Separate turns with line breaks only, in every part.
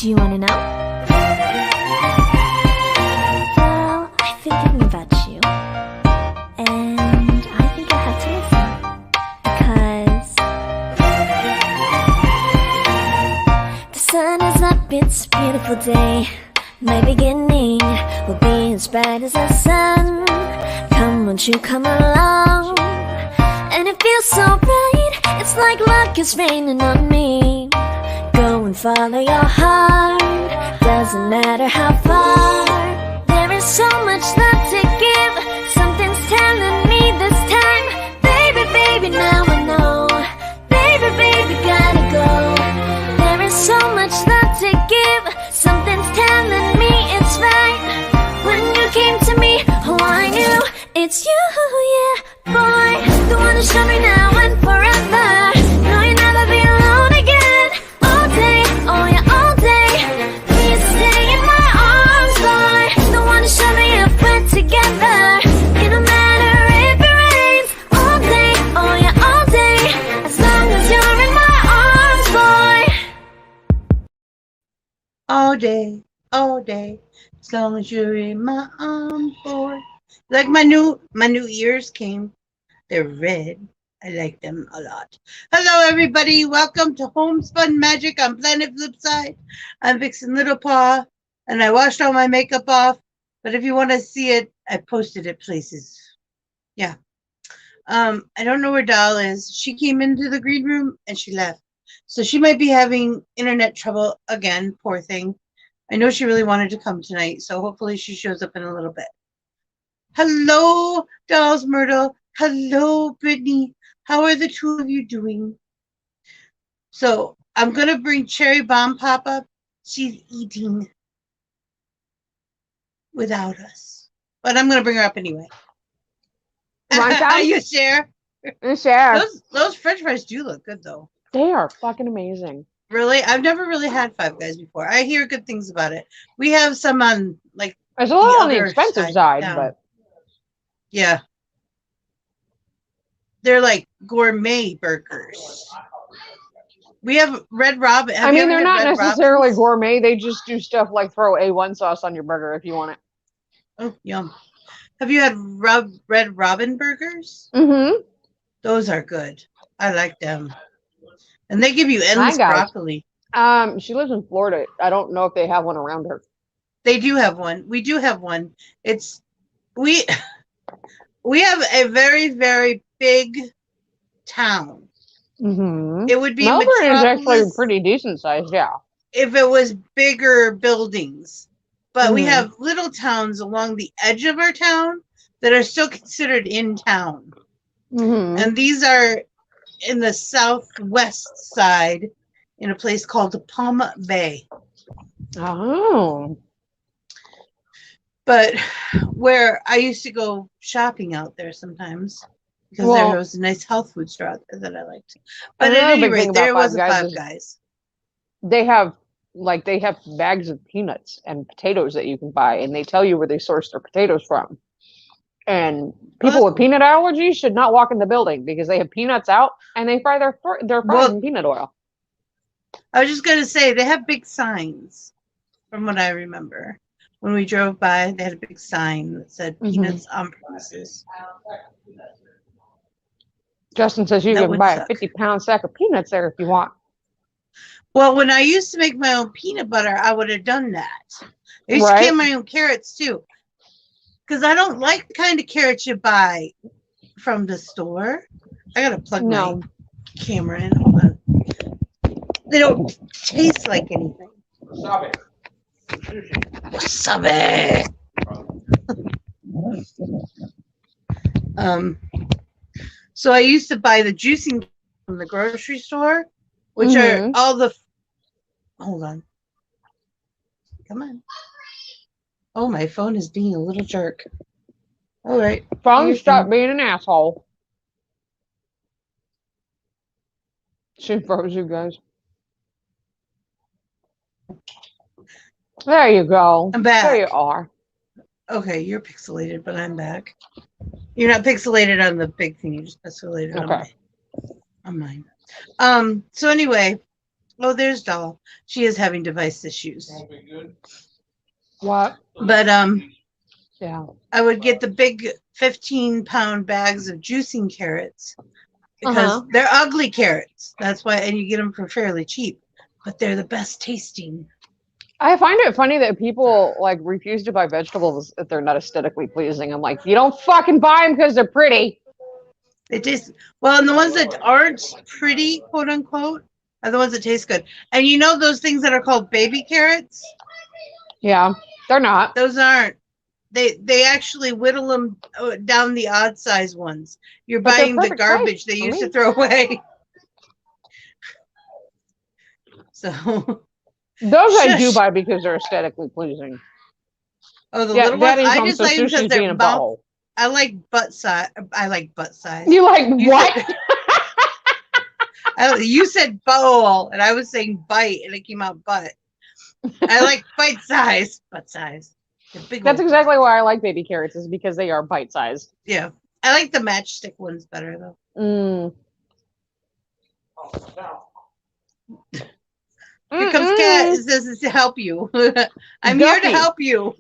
Do you want to know? Well, I've been thinking about you, and I think I have to listen, because the sun is up, it's a beautiful day. My beginning will be as bright as the sun. Come, won't you come along? And it feels so bright, it's like luck is raining on me. Go and follow your heart, doesn't matter how far. There is so much love to give, something's telling me this time. Baby, baby, now I know. Baby, baby, gotta go. There is so much love to give, something's telling me it's right. When you came to me, oh I knew it's you, yeah, boy. The one who showed me now and forever. No, you'll never be alone again. All day, oh yeah, all day. Please stay in my arms, boy. The one who showed me if we're together. It don't matter if it rains. All day, oh yeah, all day. As long as you're in my arms, boy.
All day, as long as you're in my arms, boy. Like my new ears came. They're red. I like them a lot. Hello, everybody. Welcome to Homespun Magic on Planet Flipside. I'm Vixen Little Paw, and I washed all my makeup off. But if you want to see it, I posted it places. Yeah. I don't know where Doll is. She came into the green room and she left. So she might be having internet trouble again, poor thing. I know she really wanted to come tonight, so hopefully she shows up in a little bit. Hello, Dolls Myrtle. Hello, Brittany. How are the two of you doing? So I'm going to bring Cherry Bomb Pop up. She's eating without us. But I'm going to bring her up anyway. You share?
Share.
Those French fries do look good, though.
They are fucking amazing.
Really? I've never really had Five Guys before. I hear good things about it. We have some on, like,
it's a little on the expensive side, but
yeah. They're like gourmet burgers. We have Red Robin.
I mean, they're not necessarily gourmet. They just do stuff like throw A1 sauce on your burger if you want it.
Oh, yum. Have you had Red Robin burgers?
Mm-hmm.
Those are good. I like them. And they give you endless broccoli.
She lives in Florida. I don't know if they have one around her.
They do have one. We do have one. We have a very, very big town.
Mm-hmm.
It would be
Melbourne is actually pretty decent size, yeah.
If it was bigger buildings. But we have little towns along the edge of our town that are still considered in town.
Mm-hmm.
And these are in the southwest side in a place called Palma Bay.
Oh.
But where I used to go shopping out there sometimes because there was a nice health food store out there that I liked. But at any rate, there was a Five Guys.
They have bags of peanuts and potatoes that you can buy, and they tell you where they source their potatoes from. And people with peanut allergies should not walk in the building because they have peanuts out and they fry their fries in peanut oil.
I was just going to say, they have big signs from what I remember. When we drove by, they had a big sign that said peanuts on premises.
Justin says you can buy a 50-pound sack of peanuts there if you want.
Well, when I used to make my own peanut butter, I would have done that. I used to can my own carrots, too. Because I don't like the kind of carrots you buy from the store. I got to plug my camera in. Hold on. They don't taste like anything. Wasabi. So I used to buy the juicing from the grocery store, which are all the... Hold on. Come on. Oh, my phone is being a little jerk. All right.
Phone, stop being an asshole. She froze you guys. There you go.
I'm back.
There you are.
Okay, you're pixelated, but I'm back. You're not pixelated on the big thing. You're just pixelated on mine. So anyway, Oh, there's Doll. She is having device issues.
What?
But
Yeah.
I would get the big 15-pound bags of juicing carrots because they're ugly carrots. That's why, and you get them for fairly cheap, but they're the best tasting.
I find it funny that people like refuse to buy vegetables if they're not aesthetically pleasing. I'm like, you don't fucking buy them because they're pretty.
It tastes well, and the ones that aren't pretty, quote unquote, are the ones that taste good. And you know those things that are called baby carrots?
Yeah, they're not.
Those aren't. They actually whittle them down the odd size ones. You're
But they're
buying the
perfect
garbage
size
they
for
used to
me.
throw away. So
Those I do
Shush.
buy because they're aesthetically pleasing.
Oh, the
Yeah,
little ones.
Daddy
I
comes
just
to
like them because
sushi's being a
they're mouth.
butthole.
I like butt size. I like butt size.
You like what?
You said bowl, and I was saying bite, and it came out butt. I like bite size, butt size. The big
That's
old
exactly
butt.
why I like baby carrots, is because they are bite-sized.
Yeah, I like the matchstick ones better though. Here comes Cat. It says to help you. I'm here to help you.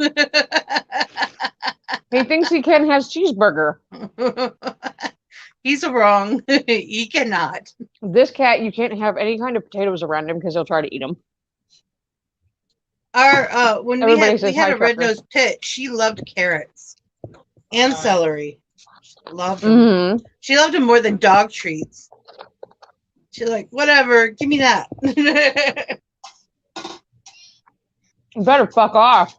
He thinks he can has cheeseburger.
He's wrong. He cannot.
This cat, you can't have any kind of potatoes around him because he'll try to eat them.
Our when
Everybody
we had
hi,
a red-nosed pit, she loved carrots and celery. Loved them. She loved them more than dog treats. She's like, whatever, give me that.
You better fuck off.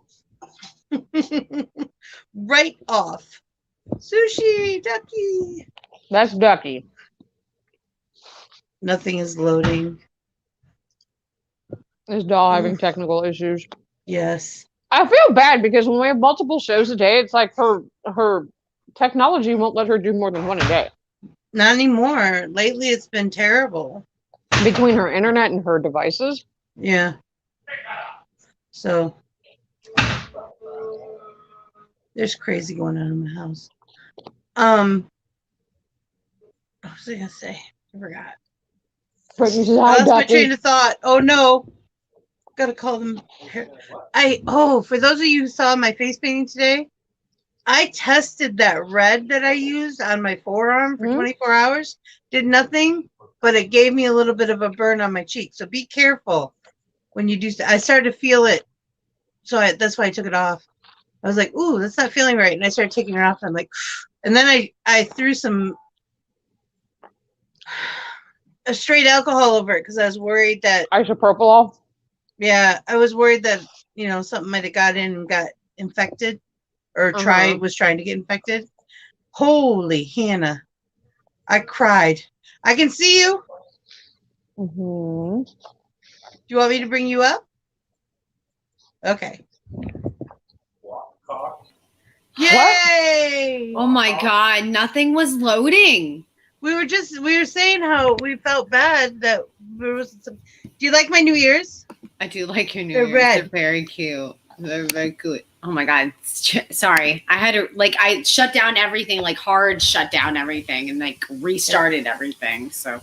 Right off. Sushi, Ducky.
That's Ducky.
Nothing is loading.
Is doll having technical issues?
Yes.
I feel bad because when we have multiple shows a day, it's like her technology won't let her do more than one a day.
Not anymore. Lately, it's been terrible.
Between her internet and her devices?
Yeah. So, there's crazy going on in my house. What was I going to say? I forgot.
Brittany says, hi,
That's my
Ducky.
train of thought. Oh, no. Gotta call them. For those of you who saw my face painting today, I tested that red that I used on my forearm for 24 hours. Did nothing, but it gave me a little bit of a burn on my cheek. So be careful when you do. I started to feel it, so that's why I took it off. I was like, "Ooh, that's not feeling right," and I started taking it off. And I'm like, and then I threw a straight alcohol over it because I was worried that
isopropyl.
Yeah, I was worried that something might have got in and got infected, or was trying to get infected. Holy Hannah, I cried. I can see you. Do you want me to bring you up? Okay. Yay!
Oh my God, nothing was loading.
We were saying how we felt bad that there was some. Do you like my New Year's?
I do like your New
They're
Year's.
red.
They're very cute. They're very good. Oh my God. Sorry. I had to, I shut down everything, hard shut down everything and restarted everything. So.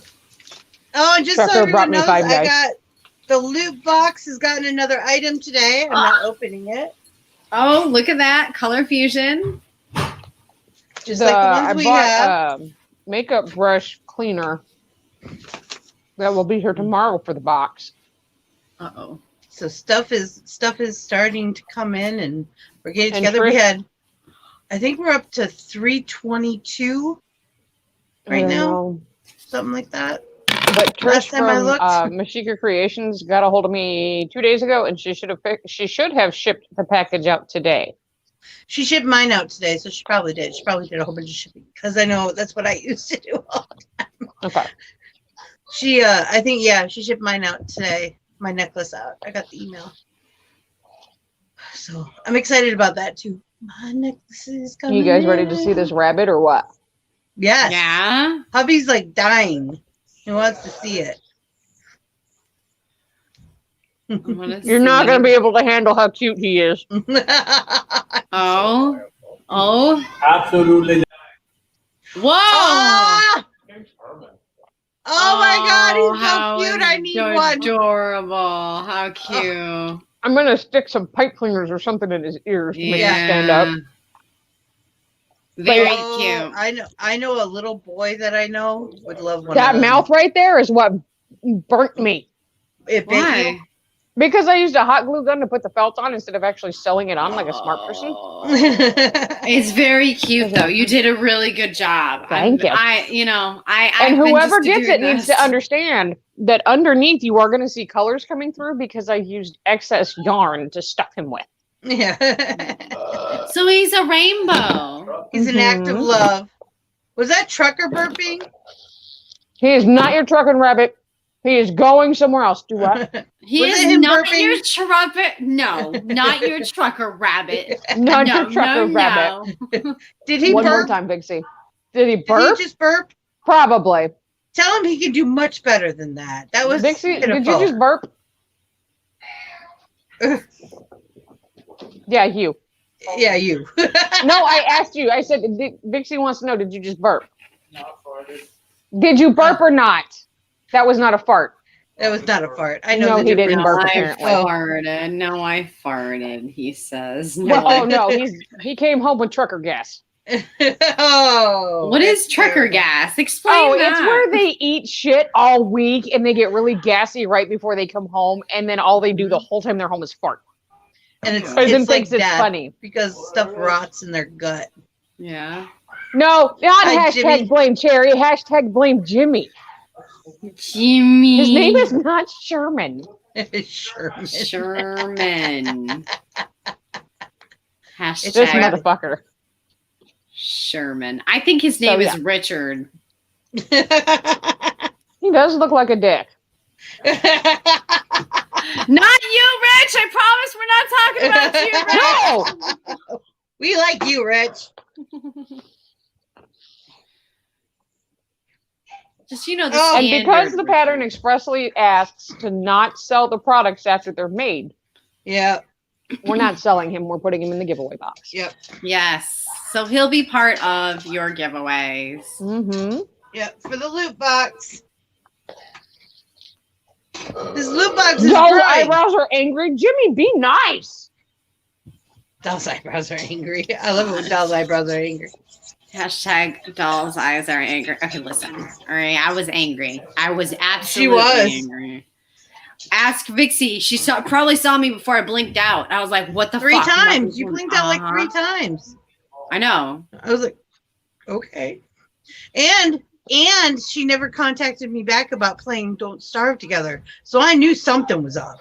Oh, and just so everyone knows, I got the loot box has gotten another item today. I'm not opening it.
Oh, look at that. Color fusion.
Just like the ones we have.
Makeup brush cleaner that will be here tomorrow for the box.
Uh-oh.
So stuff is starting to come in, and we're getting together. I think we're up to 322 right now, something like that.
But Trish from Mashika Creations got a hold of me 2 days ago, and she should have shipped the package out today.
She shipped mine out today, so she probably did. She probably did a whole bunch of shipping because I know that's what I used to do all the time.
Okay.
I think she shipped mine out today. My necklace out. I got the email, so I'm excited about that too. My necklace is coming.
You guys ready to see this rabbit or what?
Yes.
Yeah.
Hubby's dying. He wants to see it.
You're not going to be able to handle how cute he is.
Oh.
Absolutely.
Whoa. Ah!
Oh my God, he's
how
so cute. I need one.
Adorable. How cute.
I'm gonna stick some pipe cleaners or something in his ears to make him
Yeah.
stand up.
Very
Oh,
cute.
I know a little boy that I know would love one
That
of them.
mouth right there is what burnt me.
It bit
Why?
you?
Because I used a hot glue gun to put the felt on instead of actually sewing it on like a smart person.
It's very cute though. You did a really good job.
Thank you.
I
And
I've been
whoever
just
gets
doing
it needs
this.
to understand that underneath you are going to see colors coming through because I used excess yarn to stuff him with.
Yeah.
So he's a rainbow.
He's an act of
Mhm.
love. Was that trucker burping?
He is not your trucking rabbit. He is going somewhere else. Do what?
He
Was
is
it him
not
burping?
your trucker. No, not your trucker rabbit.
Not
no,
your trucker
no,
rabbit.
no.
Did he
One more
burp?
time, Big C. Did he
Did
burp?
he just burp?
Probably.
Tell him he can do much better than that. That was
Big C, did
pitiful.
you just burp? Yeah, you.
Yeah, you.
No, I asked you. I said, Big C wants to know, did you just burp? Did you burp or not? That was not a fart.
That was not a fart. I know
No,
the
he didn't
difference.
burp,
I
apparently.
farted. No, I farted. He says. No.
Well, oh no, he came home with trucker gas.
Oh.
What is
that's
trucker
terrible.
gas? Explain
Oh,
that.
it's where they eat shit all week and they get really gassy right before they come home, and then all they do the whole time they're home is fart.
And it's
And then
like
thinks it's
death
funny.
because stuff rots in their gut.
Yeah.
No, not
Hi,
hashtag
Jimmy.
blame Cherry, hashtag blame Jimmy.
Jimmy.
His name is not Sherman.
Sherman.
Sherman.
It's
This
Right.
Hashtag
motherfucker.
Sherman. I think his name
yeah.
is Richard.
He does look like a dick.
Not you, Rich. I promise we're not talking about you, Rich.
No!
We like you, Rich.
Just the
And
And because
standard
the pattern
Richard.
expressly asks to not sell the products after they're made,
Yeah.
we're not selling him. We're putting him in the giveaway box.
Yep.
Yes. So he'll be part of your giveaways.
Mm-hmm.
Yep. For the loot box. This loot box is
Doll's
growing.
eyebrows are angry. Jimmy, be nice.
Doll's eyebrows are angry. I love it when Doll's eyebrows are angry.
Hashtag doll's eyes are angry. Okay, listen. All right, I was angry. I was absolutely
was.
angry. Ask Vixie. She probably saw me before I blinked out. I was like, "What the
Three
fuck?"
times. You blinked out like 3 times.
I know.
I was like, okay. And she never contacted me back about playing Don't Starve together. So I knew something was up.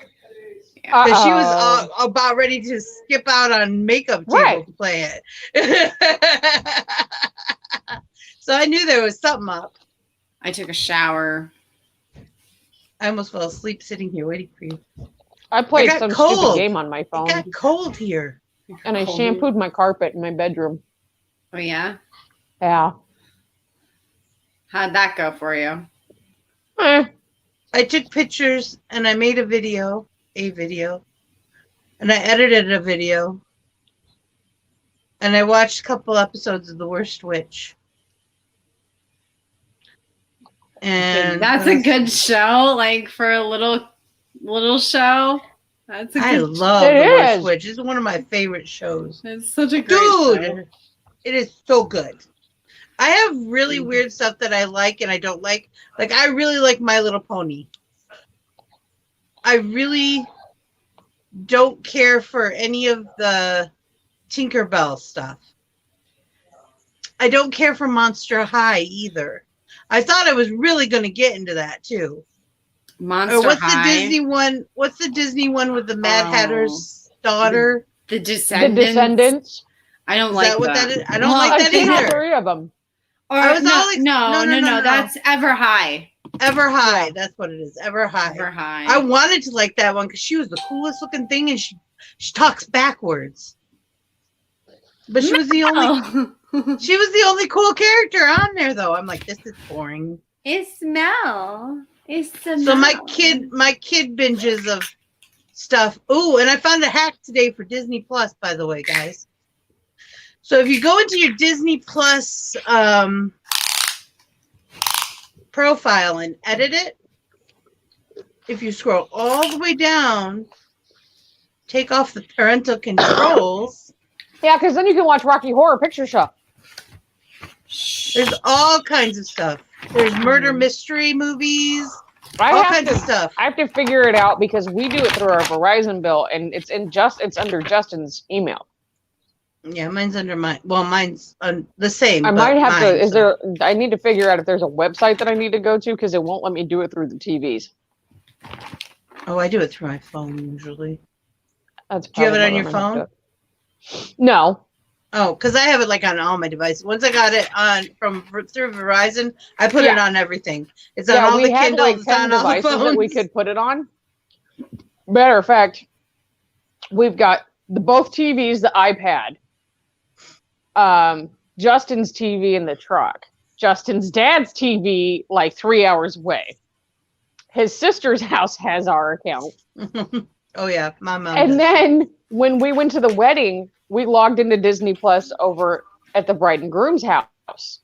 Because she was about ready to skip out on makeup table
Right.
to play it. So I knew there was something up.
I took a shower.
I almost fell asleep sitting here waiting for you.
I played
got
some
cold.
stupid game on my
It
phone,
got cold here.
and I shampooed my carpet in my bedroom.
Oh yeah.
Yeah.
How'd that go for you?
Eh.
I took pictures and I made a video, and I edited a video, and I watched a couple episodes of The Worst Witch. And
That's a good show. Like for a little show. That's a
I
good.
love
It
The Worst
is.
Witch. It's one of my favorite shows.
It's such a great show.
Dude, it is so good. I have really weird stuff that I like and I don't like. Like, I really like My Little Pony. I really don't care for any of the Tinkerbell stuff. I don't care for Monster High either. I thought I was really going to get into that too.
Monster
Or what's
High.
the Disney one? What's the Disney one with the Mad Hatter's daughter?
The
The
Descendants.
Descendants.
I don't
Is
like
that what
that.
that is? I don't
Well,
like
I've
that
seen all
either.
3 of them.
Or,
I was
no,
always-
no. That's Ever High.
Ever High. That's what it is. Ever High.
Ever High.
I wanted to like that one because she was the coolest looking thing, and she talks backwards. But she was the only she was the only cool character on there, though. I'm like, this is boring.
It smell. It's
So my kid binges of stuff. Oh, and I found a hack today for Disney Plus, by the way, guys. So if you go into your Disney Plus profile and edit it, if you scroll all the way down, take off the parental controls.
Yeah, because then you can watch Rocky Horror Picture Show.
There's all kinds of stuff. There's murder mystery movies. All kinds of stuff.
I have to figure it out because we do it through our Verizon bill, and it's under Justin's email.
Yeah, mine's under mine. Well, mine's the same.
I might have to. I need to figure out if there's a website that I need to go to because it won't let me do it through the TVs.
Oh, I do it through my phone usually.
That's
do you have it on your phone?
No.
Oh, because I have it like on all my devices. Once I got it on through Verizon, I put it on everything. It's on all the Kindles,
like 10
on all the
devices
phones.
that we could put it on. Matter of fact, we've got both TVs, the iPad, Justin's TV in the truck, Justin's dad's TV like 3 hours away. His sister's house has our account.
Oh yeah, my mom.
And then when we went to the wedding, we logged into Disney Plus over at the bride and groom's house.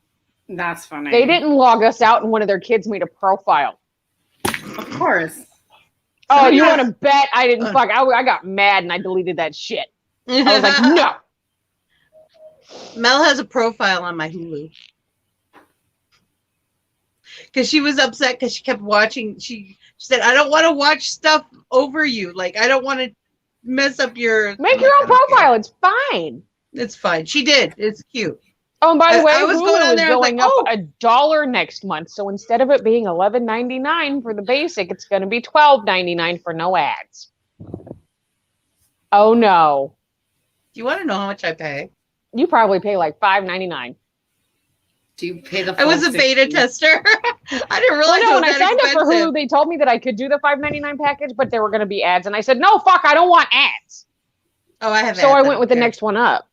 That's funny.
They didn't log us out, and one of their kids made a profile.
Of course.
Oh, you want to bet I didn't fuck? I got mad and I deleted that shit. I was like, no.
Mel has a profile on my Hulu. Because she was upset because she kept watching. She said, I don't want to watch stuff over you. Like, I don't want to mess up your...
Make your own profile. It's fine.
It's fine. She did. It's cute.
Oh, and by the way,
I was
Hulu
going on
is
there,
going
like,
up $1 next month. So instead of it being $11.99 for the basic, it's going to be $12.99 for no ads. Oh, no.
Do you want to know how much I pay?
You probably pay like $5.99.
Do you pay the
I was a beta tester. I didn't realize
Well, no, when I signed
expensive.
up for Hulu, they told me that I could do the $5.99 package, but there were going to be ads. And I said, no, fuck, I don't want ads.
Oh, I have
So
ads.
I went with the next one up.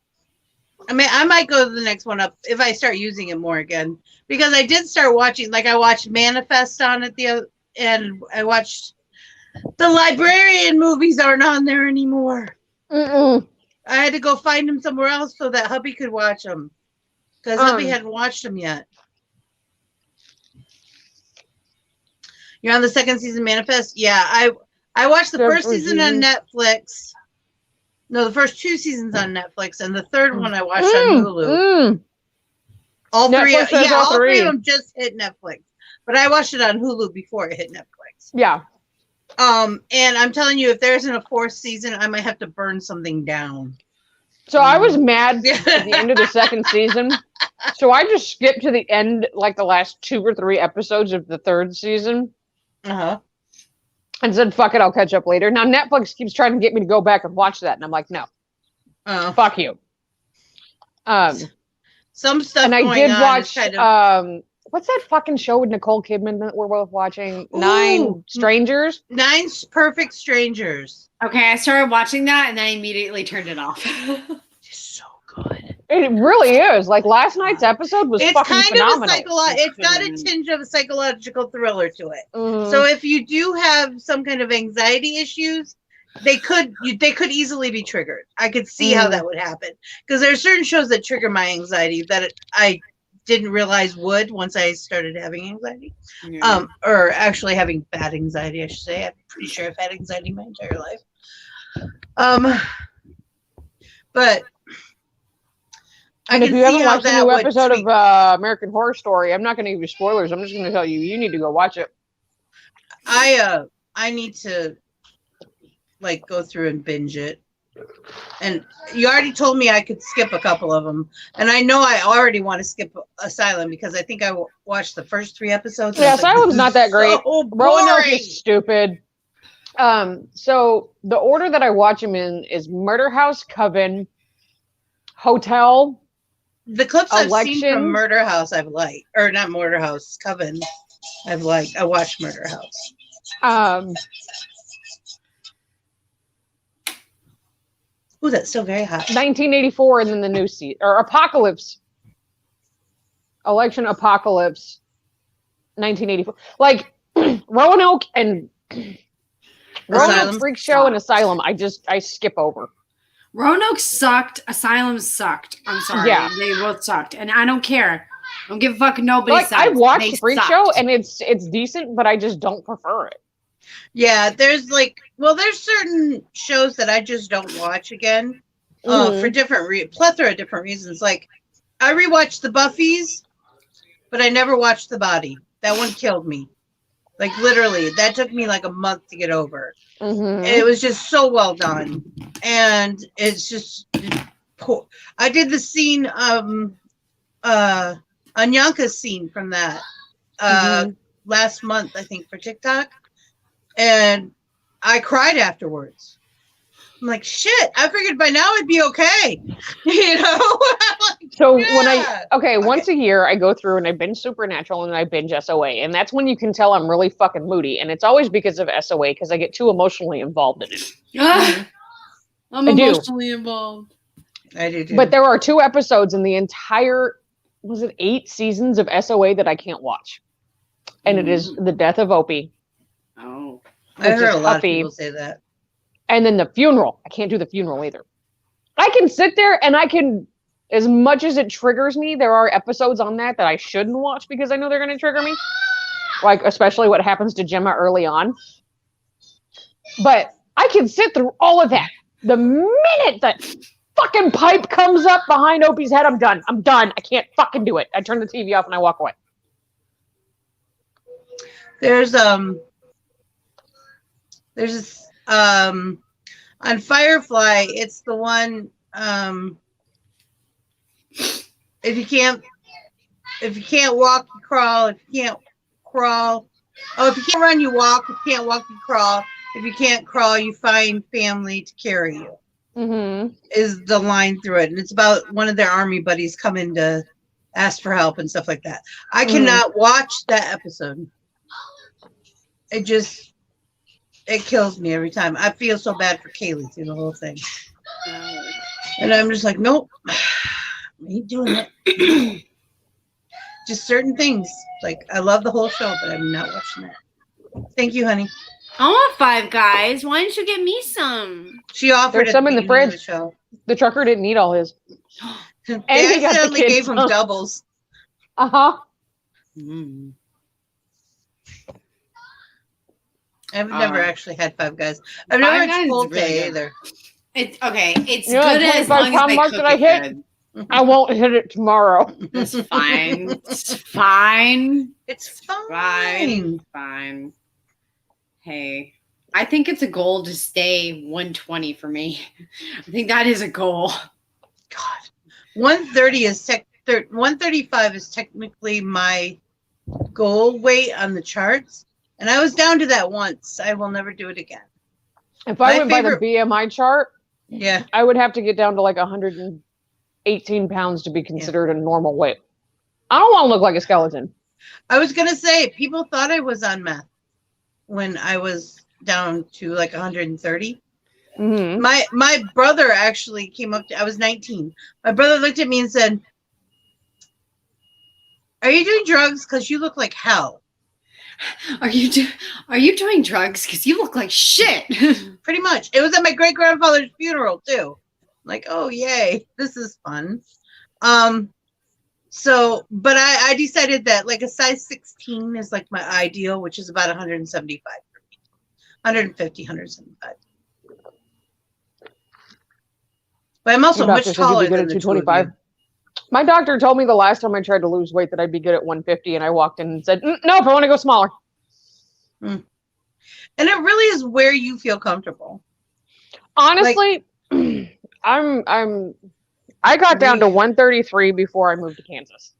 I mean, I might go to the next one up if I start using it more again. Because I did start watching, like I watched Manifest on it and I watched the Librarian movies aren't on there anymore.
Mm-mm.
I had to go find them somewhere else so that hubby could watch them. Because hubby hadn't watched them yet. You're on the second season Manifest? Yeah, I watched the first season on Netflix. No, the first 2 seasons on Netflix, and the third one I watched on Hulu. All three, all three of them just hit Netflix. But I watched it on Hulu before it hit Netflix.
Yeah.
And I'm telling you, if there isn't a 4th season, I might have to burn something down.
So I was mad at the end of the second season. So I just skipped to the end, like the last 2 or 3 episodes of the 3rd season.
Uh-huh.
And said, fuck it, I'll catch up later. Now Netflix keeps trying to get me to go back and watch that. And I'm like, no. Fuck you.
Some stuff
and I
going
did
on
watch,
kind of...
what's that fucking show with Nicole Kidman that we're both watching? 9 Strangers?
9 Perfect Strangers.
Okay, I started watching that and I immediately turned it off.
It's so good.
It really is. Like last night's episode was fucking phenomenal.
It's got a tinge of a psychological thriller to it. So if you do have some kind of anxiety issues, they could easily be triggered. I could see how that would happen because there are certain shows that trigger my anxiety that I didn't realize would once I started having anxiety.
Yeah.
Or actually having bad anxiety, I should say. I'm pretty sure I've had anxiety my entire life. But
and if you haven't watched the new episode of American Horror Story, I'm not going to give you spoilers. I'm just going to tell you, you need to go watch it.
I need to like go through and binge it. And you already told me I could skip a couple of them. And I know I already want to skip Asylum because I think I watched the first 3 episodes.
Yeah, Asylum's not that great.
So
Roanoke is stupid. So the order that I watch them in is Murder House, Coven, Hotel.
The clips I've
Election.
seen from Murder House I've liked. Or not Murder House, Coven. I've liked. I watched Murder House. Ooh, that's still very hot.
1984 and then the new season. Or Apocalypse. Election Apocalypse. 1984. Like Roanoke and Roanoke Freak Show and Asylum, I skip over.
Roanoke sucked. Asylum sucked. I'm sorry.
Yeah.
They both sucked. And I don't care. don't give a fuck. Nobody.
Like,
says.
I've watched
They
Freak
sucked.
Show, and it's decent, but I just don't prefer it.
Yeah, there's there's certain shows that I just don't watch again for different plethora of different reasons. Like, I rewatched the Buffys, but I never watched The Body. That one killed me. Like, literally, that took me like a month to get over. It was just so well done, and it's just poor. I did the scene, Anyanka's scene from that last month, I think, for TikTok, and I cried afterwards. I'm like, shit, I figured by now it'd be okay. You know? Like,
so when once a year I go through and I binge Supernatural and I binge SOA, and that's when you can tell I'm really fucking moody, and it's always because of SOA because I get too emotionally involved in it.
I'm emotionally involved.
I do too.
But there are 2 episodes in the entire, was it 8 seasons of SOA that I can't watch, and it is the death of Opie.
Oh,
I heard a lot of people say that.
And then the funeral. I can't do the funeral either. I can sit there and I can, as much as it triggers me, there are episodes on that I shouldn't watch because I know they're going to trigger me. Like, especially what happens to Gemma early on. But I can sit through all of that. The minute that fucking pipe comes up behind Opie's head, I'm done. I'm done. I can't fucking do it. I turn the TV off and I walk away.
There's on Firefly, it's the one if you can't walk, you crawl. If you can't crawl, if you can't run, you walk. If you can't walk, you crawl. If you can't crawl, you find family to carry you. Is the line through it, and it's about one of their army buddies coming to ask for help and stuff like that. I cannot watch that episode. It kills me every time. I feel so bad for Kaylee through the whole thing. And I'm just like, nope, I ain't doing it. Just certain things. Like, I love the whole show, but I'm not watching that. Thank you, honey.
I want Five Guys. Why didn't you get me some?
She offered
There's some in the fridge.
The show.
The trucker didn't eat all his.
They accidentally gave him doubles.
Uh-huh.
I've never actually had Five Guys. I've never had Chipotle
really
either.
It's okay. It's good as long as they cook it good.
I won't hit it tomorrow.
It's fine. It's fine.
It's fine.
Fine. Hey, I think it's a goal to stay 120 for me. I think that is a goal.
God, 130 is 135 is technically my goal weight on the charts, and I was down to that once. I will never do it again.
If I went by the BMI chart, I would have to get down to like 118 pounds to be considered a normal weight. I don't want to look like a skeleton.
I was gonna say, people thought I was on meth when I was down to like 130. My brother actually came up to, I was 19. My brother looked at me and said, "Are you doing drugs? Because you look like hell."
Are you doing drugs? Because you look like shit.
Pretty much. It was at my great grandfather's funeral too. Like, oh yay, this is fun. So, but I decided that like a size 16 is like my ideal, which is about 175 for me. 150, 175. But I'm also much taller than the 225.
My doctor told me the last time I tried to lose weight that I'd be good at 150, and I walked in and said, "Nope, I want to go smaller."
And it really is where you feel comfortable.
Honestly, like, I got down to 133 before I moved to Kansas.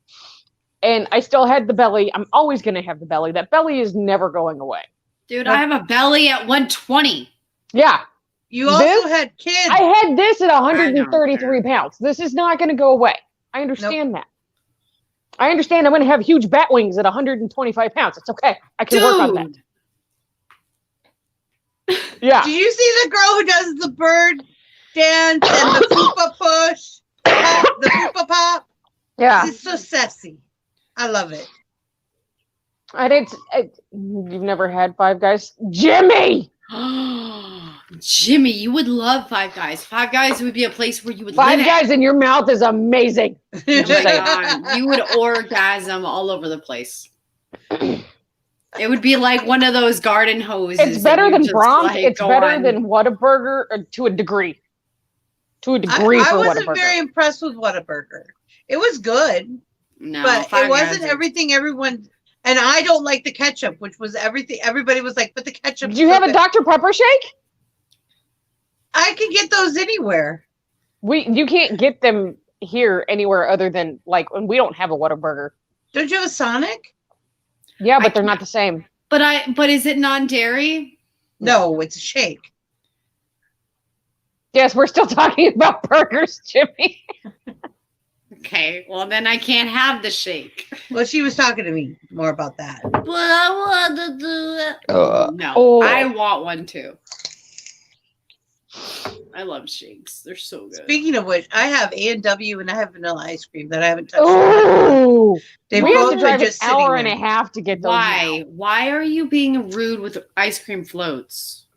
And I still had the belly. I'm always going to have the belly. That belly is never going away.
Dude, I have a belly at 120.
Yeah.
You also had kids.
I had this at 133 pounds. This is not going to go away. I understand that. I understand I'm going to have huge bat wings at 125 pounds. It's okay. I can work on that. Yeah.
Did you see the girl who does the bird dance and the fupa push? The fupa pop?
Yeah.
It's so sassy. I love it.
And you've never had Five Guys? Jimmy!
Jimmy, you would love Five Guys. Five Guys would be a place where you would
Five
live.
Guys in your mouth is amazing.
Oh my God. You would orgasm all over the place. It would be like one of those garden hoses.
It's better than Brahms.
Like,
It's better than Whataburger to a degree. To a degree
I
for
wasn't
Whataburger.
very impressed with Whataburger. It was good,
No,
but
Five
it wasn't
Guys
everything everyone. And I don't like the ketchup, which was everything. Everybody was like, "But the ketchup."
Do you have a Dr. Pepper shake?
I can get those anywhere.
You can't get them here anywhere other than like when we don't have a Whataburger.
Don't you have a Sonic?
Yeah, but they're not the same.
But is it non-dairy?
No, it's a shake.
Yes, we're still talking about burgers, Jimmy.
Okay, well then I can't have the shake.
Well, she was talking to me more about that.
But I want to do it. No,
Oh.
I want one too. I love shakes. They're so good.
Speaking of which, I have A&W and I have vanilla ice cream that I haven't touched.
Oh,
They've
we have
both
to
been
drive an
just sitting
hour
there.
and a half to get those.
Why?
now.
Why are you being rude with ice cream floats?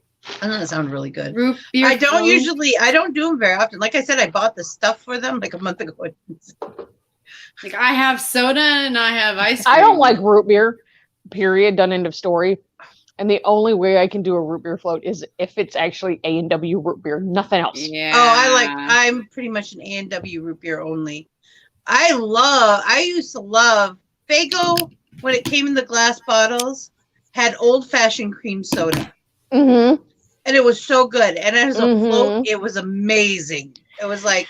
I know that sounds really good.
Root beer
I don't
float?
I don't do them very often. Like I said, I bought the stuff for them like a month ago.
Like I have soda and I have ice cream.
I don't like root beer. Period. Done. End of story. And the only way I can do a root beer float is if it's actually A&W root beer, nothing else.
Yeah.
Oh, I'm pretty much an A&W root beer only. I used to love Faygo when it came in the glass bottles, had old fashioned cream soda.
Mm-hmm.
And it was so good. And as a
Mhm.
float, it was amazing. It was like,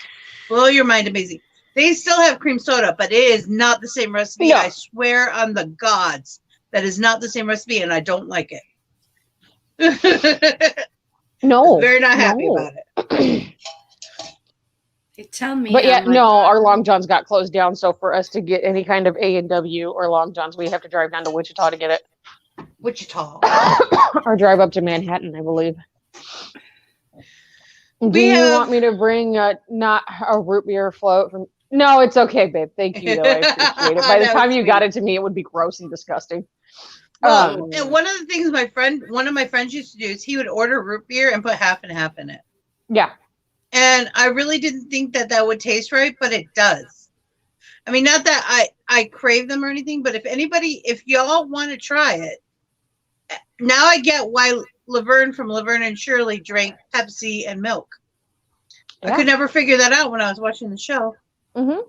blow your mind amazing. They still have cream soda, but it is not the same recipe.
No.
I swear on the gods, that is not the same recipe, and I don't like it.
No.
Very not happy
no.
about it.
They tell me.
But yeah,
I'm like,
no, our Long Johns got closed down. So for us to get any kind of A&W or Long Johns, we have to drive down to Wichita to get it.
Wichita.
Or drive up to Manhattan, I believe. Do
We
you
have-
want me to bring not a root beer float from? No, it's okay, babe. Thank you, though. I appreciate it. By the
That
time
was
you
sweet.
got it to me, it would be gross and disgusting.
Well, and one of the things one of my friends used to do is he would order root beer and put half and half in it.
Yeah.
And I really didn't think that would taste right, but it does. I mean, not that I crave them or anything, but if y'all want to try it, now I get why Laverne from Laverne and Shirley drank Pepsi and milk.
Yeah.
I could never figure that out when I was watching the show.
Mm-hmm.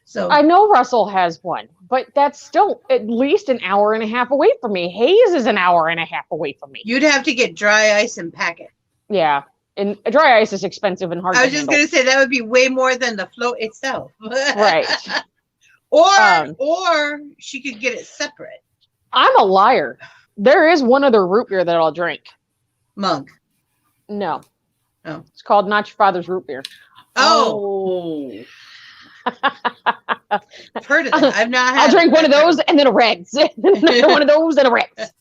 So
I know Russell has one, but that's still at least an hour and a half away from me. Hayes is an hour and a half away from me.
you'd have to get dry ice and pack it.
Yeah. And dry ice is expensive and hard
I
to
was just
handle.
going to say that would be way more than the float itself.
Right.
Or she could get it separate.
I'm a liar. There is one other root beer that I'll drink.
Mug.
No.
Oh.
It's called Not Your Father's Root Beer.
Oh, I've heard of that. I've not had
I'll drink
it.
one of those and then a Reds. One of those and a Reds.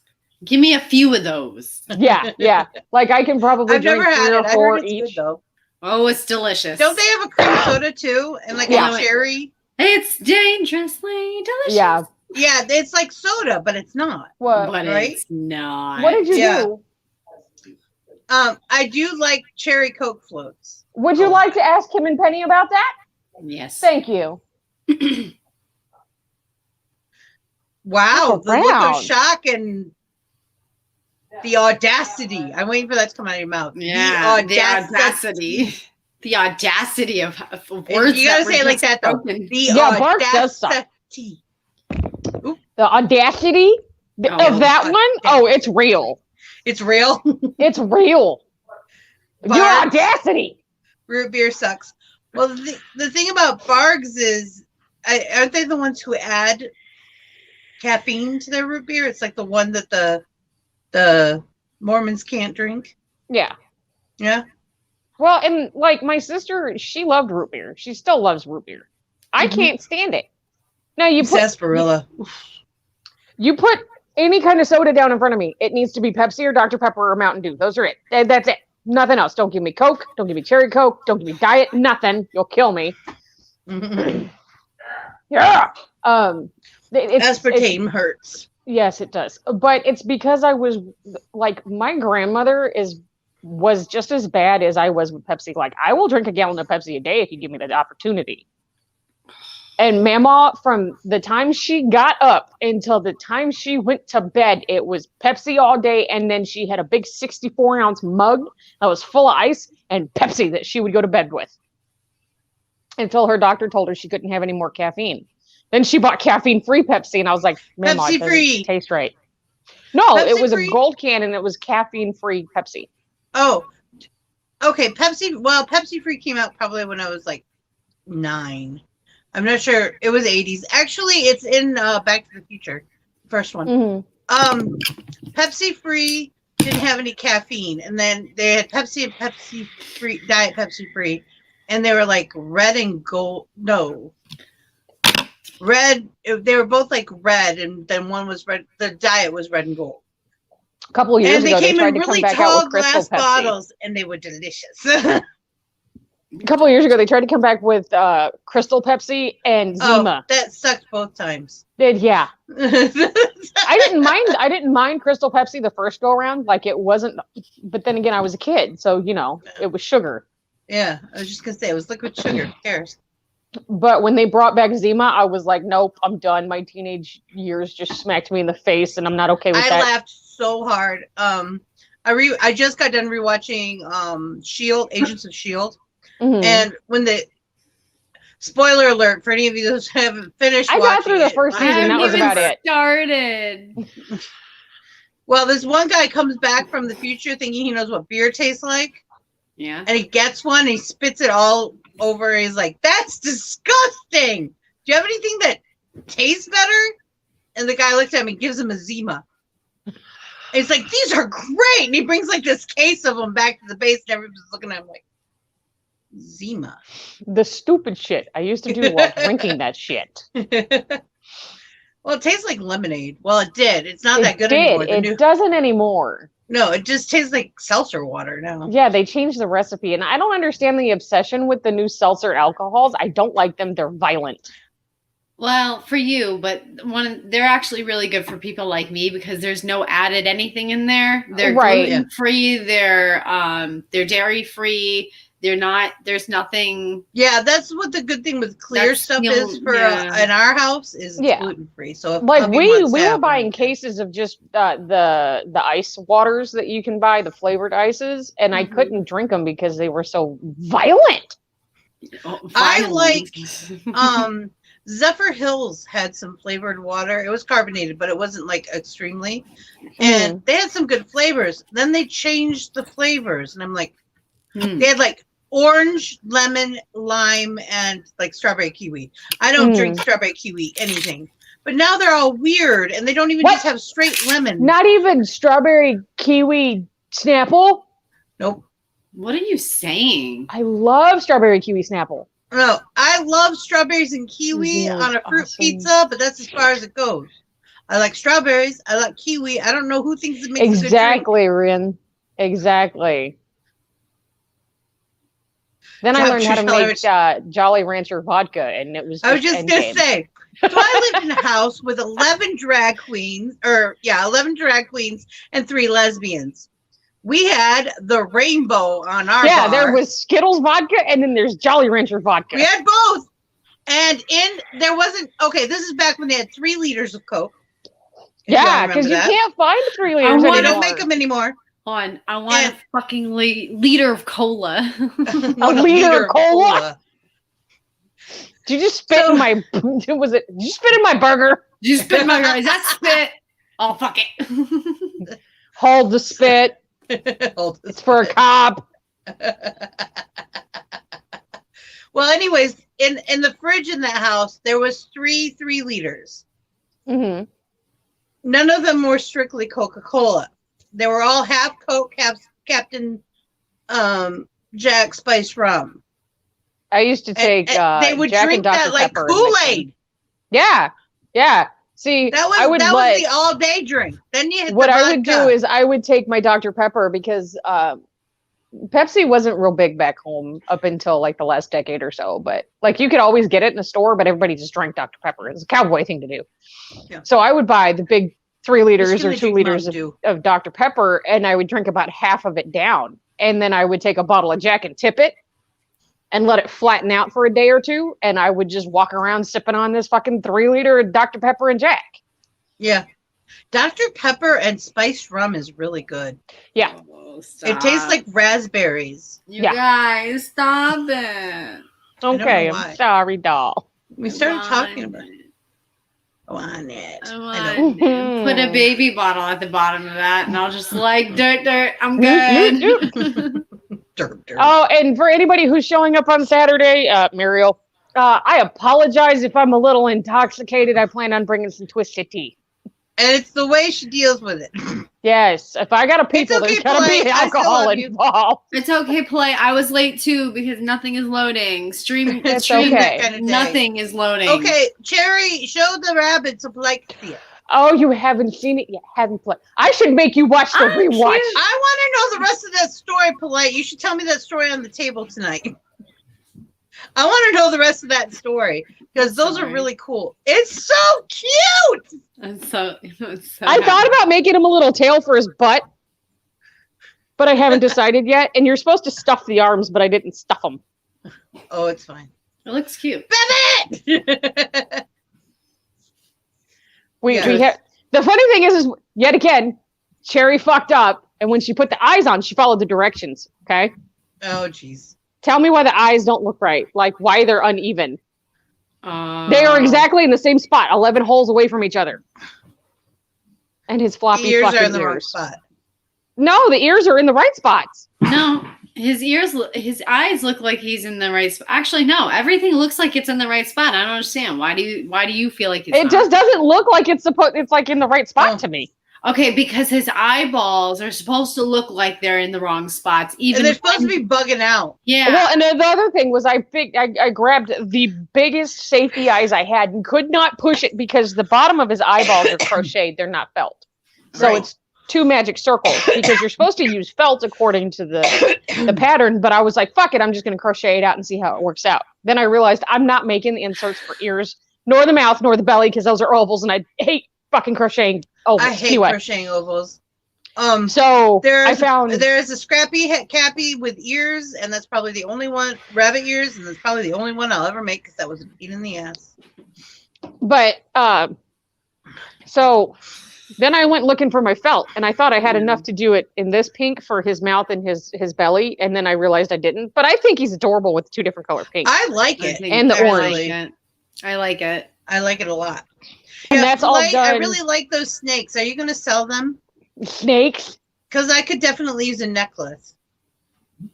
Give me a few of those.
Yeah, yeah. Like I can probably
I've
drink
never had
3
it.
or
I
4
heard it's
each.
good though.
Oh, it's delicious.
Don't they have a cream soda too? And like
Yeah.
a cherry?
It's dangerously delicious.
Yeah.
Yeah, it's like soda, but it's not.
What?
But
Right?
it's not.
What did you
Yeah.
do?
I do like cherry Coke floats.
Would you like to ask Kim and Penny about that?
Yes.
Thank you.
Wow,
Oh,
the look
brown.
of shock and the audacity. I'm waiting for that to come out of your mouth.
Yeah.
The audacity.
The audacity of
And
words.
you gotta
that were
say it like
just
that though.
spoken.
The
Yeah, Bart does suck.
audacity.
The audacity
Oh,
of that one? Oh, it's real.
It's real.
It's real. Your
Bart.
audacity.
Root beer sucks. Well, the thing about Bargs is, aren't they the ones who add caffeine to their root beer? It's like the one that the Mormons can't drink.
Yeah.
Yeah.
Well, and like my sister, she loved root beer. She still loves root beer. I
Mhm.
can't stand it. Now you put
Sarsaparilla.
you put any kind of soda down in front of me. It needs to be Pepsi or Dr. Pepper or Mountain Dew. Those are it. That's it. Nothing else. Don't give me Coke. Don't give me cherry Coke. Don't give me Diet. Nothing. You'll kill me. Yeah. It's
Aspartame hurts.
Yes, it does. But it's because I was like, my grandmother was just as bad as I was with Pepsi. Like, I will drink a gallon of Pepsi a day if you give me the opportunity. And Mama, from the time she got up until the time she went to bed, it was Pepsi all day. And then she had a big 64-ounce mug that was full of ice and Pepsi that she would go to bed with until her doctor told her she couldn't have any more caffeine. Then she bought caffeine-free Pepsi, and I was like, Mama, it doesn't taste right. No,
Pepsi
it was
free?
a gold can, and it was caffeine-free Pepsi.
Oh, okay. Pepsi. Well, Pepsi Free came out probably when I was like 9. I'm not sure. It was 80s. Actually, it's in Back to the Future, first one.
Mm-hmm.
Pepsi Free didn't have any caffeine, and then they had Pepsi and Pepsi Free, Diet Pepsi Free, and they were like red and gold. No, red. They were both like red, and then one was red. The Diet was red and gold.
A couple of years ago, they tried to come back out with Crystal Pepsi.
Bottles, and they were delicious.
A couple of years ago, they tried to come back with Crystal Pepsi and Zima.
Oh, that sucked both times.
Yeah. I didn't mind Crystal Pepsi the first go around. Like, it wasn't, but then again, I was a kid, so it was sugar.
Yeah, I was just gonna say it was liquid sugar. Who cares?
But when they brought back Zima, I was like, nope, I'm done. My teenage years just smacked me in the face, and I'm not okay with that.
I laughed so hard. I just got done rewatching Shield, Agents of Shield, and when the spoiler alert for any of you that haven't finished,
I got through the first season. That was about it.
Started.
Well, this one guy comes back from the future thinking he knows what beer tastes like.
Yeah,
and he gets one, and he spits it all over. He's like, "That's disgusting. Do you have anything that tastes better?" And the guy looks at him and gives him a Zima. And he's like, "These are great." And he brings like this case of them back to the base, and everybody's looking at him like, Zima.
The stupid shit. I used to do while drinking that shit.
Well, it tastes like lemonade. Well, it did. It's not that good anymore.
It doesn't anymore.
No, it just tastes like seltzer water now.
Yeah, they changed the recipe, and I don't understand the obsession with the new seltzer alcohols. I don't like them. They're violent.
Well, for you, but they're actually really good for people like me because there's no added anything in there. They're gluten free. They're dairy free. They're not. There's nothing.
Yeah, that's what the good thing with clear stuff is for in our house is gluten free. So if
like we were buying cases of just the ice waters that you can buy, the flavored ices, and I couldn't drink them because they were so violent.
I like Zephyr Hills had some flavored water. It was carbonated, but it wasn't like extremely. And they had some good flavors. Then they changed the flavors, and I'm like, they had like orange, lemon, lime, and like strawberry kiwi. I don't drink strawberry kiwi anything. But now they're all weird, and they don't even just have straight lemon.
Not even strawberry kiwi Snapple?
Nope.
What are you saying?
I love strawberry kiwi Snapple.
No, I love strawberries and kiwi on a fruit pizza, but that's as far as it goes. I like strawberries. I like kiwi. I don't know who thinks it makes
exactly, Rin. Exactly. Then I learned how to make Jolly Rancher vodka, and it was.
I was just gonna say. So I lived in a house with 11 drag queens, 11 drag queens and 3 lesbians. We had the rainbow on our bar.
There was Skittles vodka, and then there's Jolly Rancher vodka.
We had both, and there wasn't. Okay, this is back when they had 3 liters of Coke.
Yeah, because you can't find 3 liters anymore.
They don't make them anymore.
I want a fucking liter of cola.
A liter of cola? Did you just spit in my? Did you spit in my burger?
Did you spit in my burger? Is that spit? Oh, fuck it.
Hold the spit. It's for a cop.
Well, anyways, in the fridge in that house, there was 3 liters.
Mm-hmm.
None of them were strictly Coca-Cola. They were all half Coke, half Captain Jack Spice rum.
I used to take
they would
Jack
drink
and Dr.
that like
Pepper
Kool-Aid.
Yeah. See,
that was the all day drink. Then you hit
what I would do is I would take my Dr. Pepper because Pepsi wasn't real big back home up until like the last decade or so. But like you could always get it in the store, but everybody just drank Dr. Pepper. It's a cowboy thing to do. Yeah. So I would buy the big 3 liters
Just
or
gonna
2
drink
liters
Mountain Dew.
of Dr. Pepper, and I would drink about half of it down. And then I would take a bottle of Jack and tip it and let it flatten out for a day or two. And I would just walk around sipping on this fucking 3 liter of Dr. Pepper and Jack.
Yeah. Dr. Pepper and spiced rum is really good.
Yeah.
Oh,
It tastes like raspberries.
You
Yeah.
guys, stop it.
Okay,
why.
I'm sorry, doll.
We started talking about I don't.
Put a baby bottle at the bottom of that, and I'll just like dirt. I'm good.
Dirt.
Oh, and for anybody who's showing up on Saturday, Muriel, I apologize if I'm a little intoxicated. I plan on bringing some twisted tea.
And it's the way she deals with it.
Yes, if I got a people,
okay,
there's gotta
Polite.
be
I still
alcohol
love you.
involved.
It's okay, play. I was late too because nothing is loading. Stream,
It's
stream,
okay.
Kind of day.
nothing is loading.
Okay, Cherry, show the rabbit so Polite can see it.
Oh, you haven't seen it yet? Haven't played. I should make you watch the
I'm
rewatch.
cute.
I want to know the rest of that story, Polite. You should tell me that story on the table tonight. I want to know the rest of that story because those are really cool. It's so cute.
It's so
I thought about making him a little tail for his butt, but I haven't decided yet. And you're supposed to stuff the arms, but I didn't stuff them.
Oh, it's fine.
It looks cute.
Rabbit!
We
Yes.
have the funny thing is yet again, Cherry fucked up, and when she put the eyes on, she followed the directions. Okay,
Oh, jeez.
tell me why the eyes don't look right, like why they're uneven. They
Oh.
are exactly in the same spot, 11 holes away from each other. And his floppy
Ears
fucking
are in the wrong
ears.
spot.
No, the ears are in the right spots.
No, his ears, his eyes look like he's in the right spot. Actually, no, everything looks like it's in the right spot. I don't understand. Why do you feel like it's
It
not?
just doesn't look like it's supposed. It's like in the right spot to me.
Okay, because his eyeballs are supposed to look like they're in the wrong spots. Even
And they're supposed to be bugging out.
yeah.
Well, and the other thing was I grabbed the biggest safety eyes I had and could not push it because the bottom of his eyeballs are crocheted. They're not felt. So
Right.
it's 2 magic circles because you're supposed to use felt according to the pattern. But I was like, fuck it, I'm just going to crochet it out and see how it works out. Then I realized I'm not making the inserts for ears, nor the mouth, nor the belly because those are ovals and I hate fucking crocheting ovals.
I hate
anyway,
crocheting ovals.
so I
There's
found
a scrappy cappy with ears, and that's probably the only one, rabbit ears, and that's probably the only one I'll ever make because that was a pain in the ass.
But so then I went looking for my felt, and I thought I had enough to do it in this pink for his mouth and his belly, and then I realized I didn't. But I think he's adorable with 2 different color pinks.
I like
I
it.
think
And the
I
orange.
like it. I like it.
I like it a lot.
And that's all
Polite, I
done.
really like those snakes. Are you going to sell them?
Snakes.
Because I could definitely use a necklace.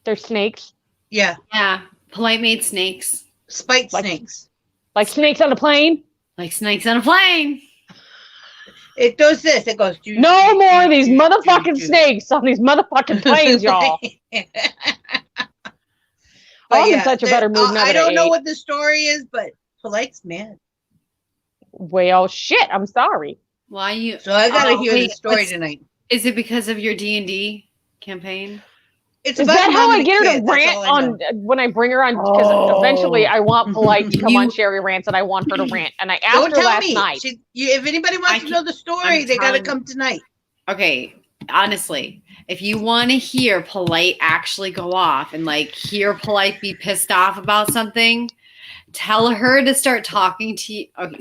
They're snakes.
Yeah,
Yeah, polite made snakes,
spiked
Like-
snakes.
Like snakes on a plane.
like snakes on a plane.
It does this. It goes.
No more of these motherfucking snakes on these motherfucking planes, y'all. I'm in such a better mood now
I
that I
don't know
ate.
what the story is, but Polite's mad.
Well, shit. I'm sorry.
Why you?
So I got to hear
wait,
the story
what's-
tonight.
Is it because of your D&D campaign?
It's
Is
about
that how
mom
I
and a
get her
kid,
to
that's
rant
all I
on
know.
when I bring her on? Because eventually I want Polite to come on
You-
Sherry Rants and I want her to rant. And I asked
Don't
her
tell
last
me.
night.
If anybody wants
I
to know the story,
I'm
they got to
telling-
come tonight.
Okay, honestly, if you want to hear Polite actually go off and like hear Polite be pissed off about something, tell her to start talking to you. Okay,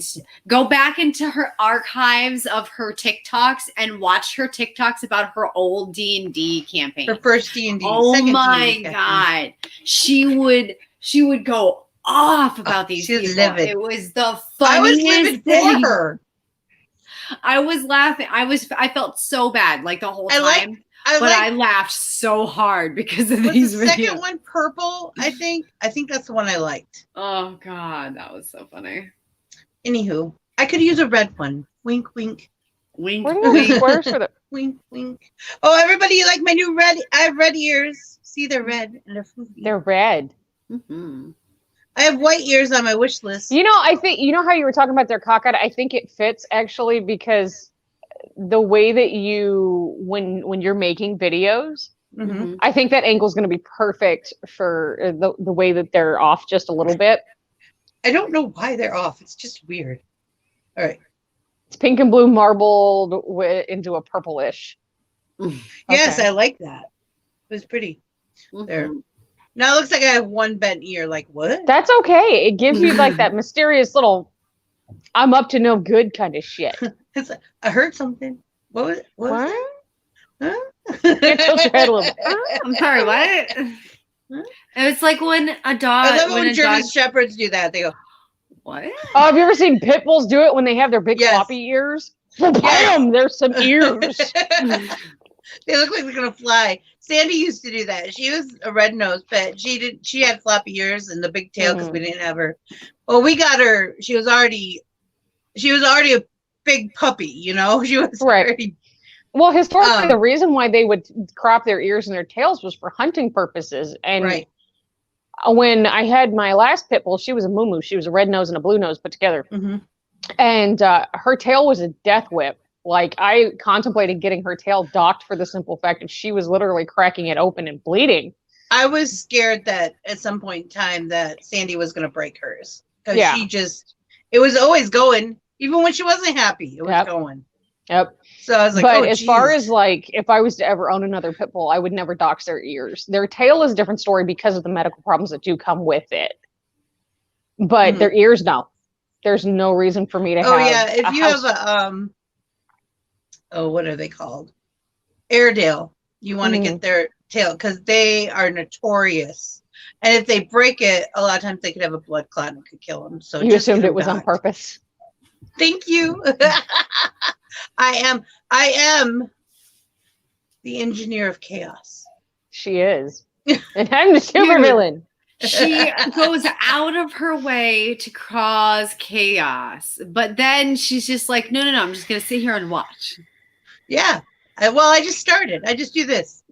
go back into her archives of her TikToks and watch her TikToks about her old D&D campaign.
Her first D&D.
Oh
second
my
D&D campaign.
god, she would go off about these
she was
people.
livid.
It was the
I was
funniest
livid
thing.
for her.
I was laughing. I felt so bad like the whole
I like-
time. But I laughed so hard because of
Was
these
the second
videos.
one purple? I think that's the one I liked.
Oh god, that was so funny.
Anywho, I could use a red one. Wink, wink,
Wink,
Where do
wink.
the squares for the?
wink, wink. Oh, everybody, you like my new red? I have red ears. See, they're red and they're floofy.
They're red.
Mhm.
I have white ears on my wish list.
You know, I think you know how you were talking about their cockeyed. I think it fits actually because the way that you when you're making videos,
Mhm.
I think that angle is going to be perfect for the way that they're off just a little bit.
I don't know why they're off. It's just weird. All right.
It's pink and blue marbled into a purplish.
Yes,
Okay.
I like that. It was pretty. There.
Mhm.
Now it looks like I have one bent ear. Like, what?
That's okay. It gives you like that mysterious little I'm up to no good kind of shit.
It's like, I heard something. What was it? What was
What?
that? Huh?
It tilts your head a little bit.
I'm sorry, what?
Huh?
It's like when a
I
dog.
love it when
a
German
dog.
shepherds do that. They go,
What?
Oh, have you ever seen pit bulls do it when they have their big
Yes.
floppy ears? Bam! There's some ears.
they look like they're gonna fly. Sandy used to do that. She was a red nose, but she had floppy ears and the big tail because we didn't have her. Well, we got her. She was already a big puppy. You know, she was
Right.
already.
Well, historically, the reason why they would crop their ears and their tails was for hunting purposes. And
Right.
when I had my last pit bull, she was a moo. She was a red nose and a blue nose put together.
Mm-hmm.
And her tail was a death whip. Like, I contemplated getting her tail docked for the simple fact that she was literally cracking it open and bleeding.
I was scared that at some point in time that Sandy was going to break hers because it was always going, even when she wasn't happy, it was going.
Yep.
So I was like,
but as far as like, if I was to ever own another pit bull, I would never dox their ears. Their tail is a different story because of the medical problems that do come with it. But their ears, no. There's no reason for me to have.
Oh yeah, if you have a what are they called? Airedale. You want to get their tail because they are notorious. And if they break it, a lot of times they could have a blood clot and could kill them. So
you assumed it was on purpose.
Thank you. I am the engineer of chaos.
She is. And I'm the super villain.
She goes out of her way to cause chaos. But then she's just like, no, I'm just going to sit here and watch.
Yeah. I just started. I just do this.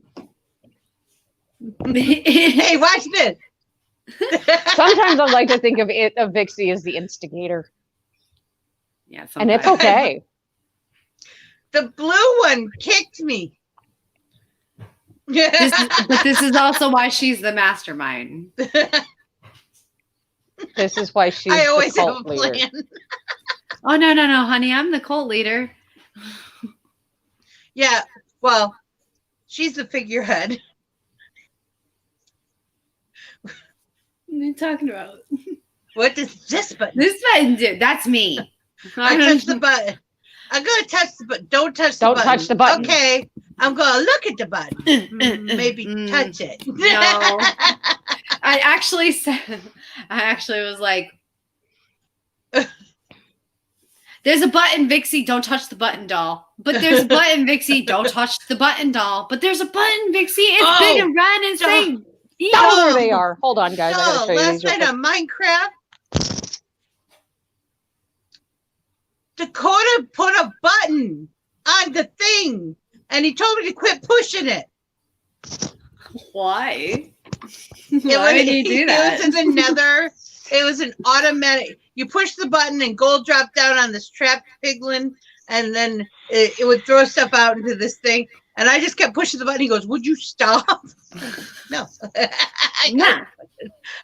Hey, watch this.
Sometimes I like to think of Vixie as the instigator.
Yeah,
and it's okay.
The blue one kicked me.
But this is also why she's the mastermind.
This is why she's
I always
the
have
cult
a
leader.
plan.
Oh, no, honey. I'm the cult leader.
Yeah, well, she's the figurehead.
What are you talking about?
What does this button?
This button do? That's me.
I touch the button. I'm gonna touch the button. Don't touch the button.
Don't touch the button.
Okay, I'm gonna look at the button. Maybe touch it.
No. I actually was like, there's a button, Vixie, don't touch the button, doll. But there's a button, Vixie, don't touch the button, doll. But there's a button, Vixie, it's big and run and sing.
Oh, there they are. Hold on, guys. I gotta show you
last
these
night on Minecraft, Dakota put a button on the thing, and he told me to quit pushing it.
Why? Why did you do that?
It was in the nether. It was an automatic. You push the button and gold dropped down on this trapped piglin, and then it would throw stuff out into this thing. And I just kept pushing the button. He goes, "Would you stop?" No.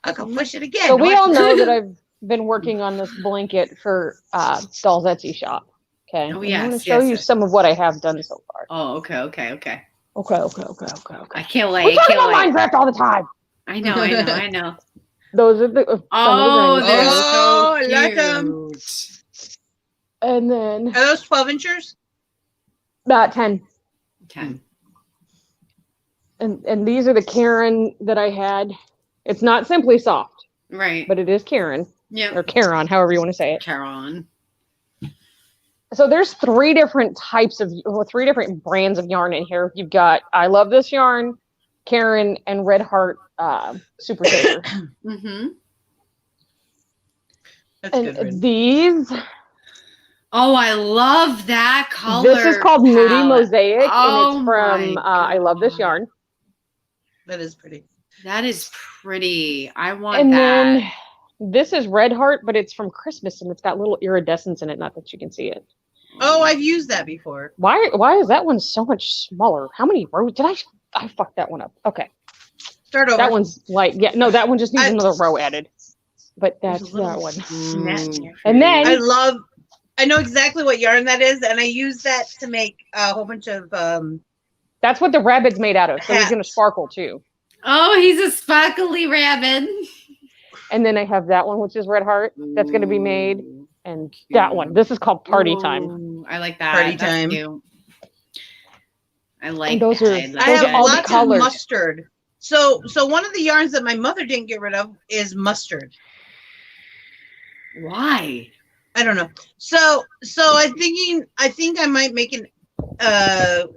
I'll go push it again.
So we all know that I've been working on this blanket for Doll's Etsy shop. Okay.
Oh, yes,
I'm going to show you some of what I have done so far.
Oh, okay.
Okay.
I can't wait.
We talk about Minecraft all the time.
I know.
Those are the
Oh,
some
they're
of the
Oh,
so
like them.
cute.
and then
Are those 12 inchers?
about 10.
10.
And these are the Karen that I had. It's not Simply Soft,
Right.
but it is Karen
Yep.
or Caron, however you want to say it.
Caron.
So there's three different brands of yarn in here. You've got I Love This Yarn, Karen, and Red Heart Super Saver.
Mm-hmm.
That's
And
good.
these,
Oh, I love that color.
this is called Moody
palette.
Mosaic, and
Oh
it's from
my
I Love This
God.
Yarn.
That is pretty.
That is pretty. I want
And
that.
then this is Red Heart, but it's from Christmas, and it's got little iridescence in it. Not that you can see it.
Oh, I've used that before.
Why is that one so much smaller? How many rows did I fucked that one up? Okay,
Start over.
that one's like that one just needs
I-
another row added. But
There's a
that's
little
that one.
snatch here.
And then
I love I know exactly what yarn that is, and I use that to make a whole bunch of
That's what the rabbit's made out of. So he's going to
hats.
sparkle too.
Oh, he's a sparkly rabbit.
And then I have that one, which is Red Heart. That's going to be made. And that one. This is called Party Time.
I like that.
Party
That's
Time.
cute. I like
And those
that.
are-
I
Those
have
are all the
lots of
colors.
mustard. So one of the yarns that my mother didn't get rid of is mustard.
Why?
I don't know. So I think I might make an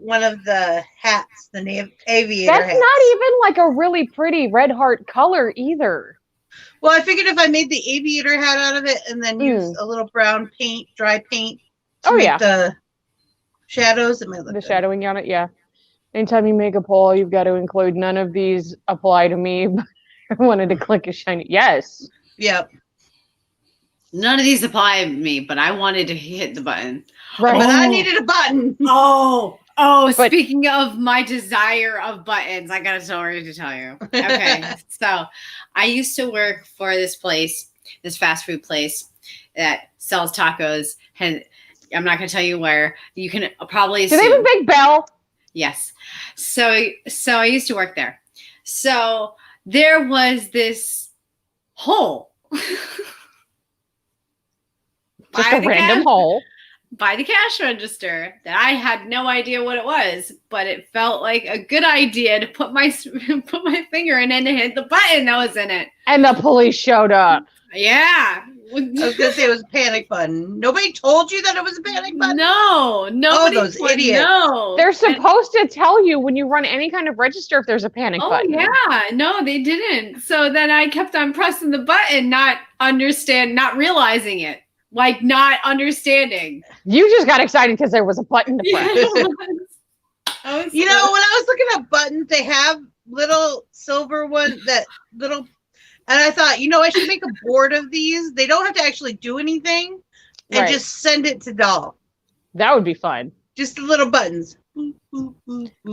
one of the hats, the aviator
That's
hats.
not even like a really pretty Red Heart color either.
Well, I figured if I made the aviator hat out of it and then use a little brown paint, dry paint to make the shadows, it might look
The
good.
shadowing on it, yeah. Anytime you make a poll, you've got to include none of these apply to me. But I wanted to click a shiny. Yes.
Yep.
None of these apply to me, but I wanted to hit the button.
Right.
But I needed a button.
Oh,
But-
speaking of my desire of buttons, I got a story to tell you. Okay. So I used to work for this place, this fast food place that sells tacos. And I'm not going to tell you where. You can probably
Do they have a
assume.
big bell?
Yes. So I used to work there. So there was this hole.
Just
by
a
the
random
cash-
hole.
by the cash register that I had no idea what it was, but it felt like a good idea to put my finger in and hit the button that was in it.
And the police showed up.
I
Yeah.
was gonna say it was a panic button. Nobody told you that it was a panic button?
No, nobody.
those idiots.
No,
They're supposed to tell you when you run any kind of register if there's a panic
Oh
button.
yeah, no, they didn't. So then I kept on pressing the button, not realizing it, like not understanding.
You just got excited because there was a button to press.
You know, when I was looking at buttons, they have little silver one, that little, and I thought, you know, I should make a board of these. They don't have to actually do anything, and
Right.
just send it to Doll.
That would be fun.
Just the little buttons.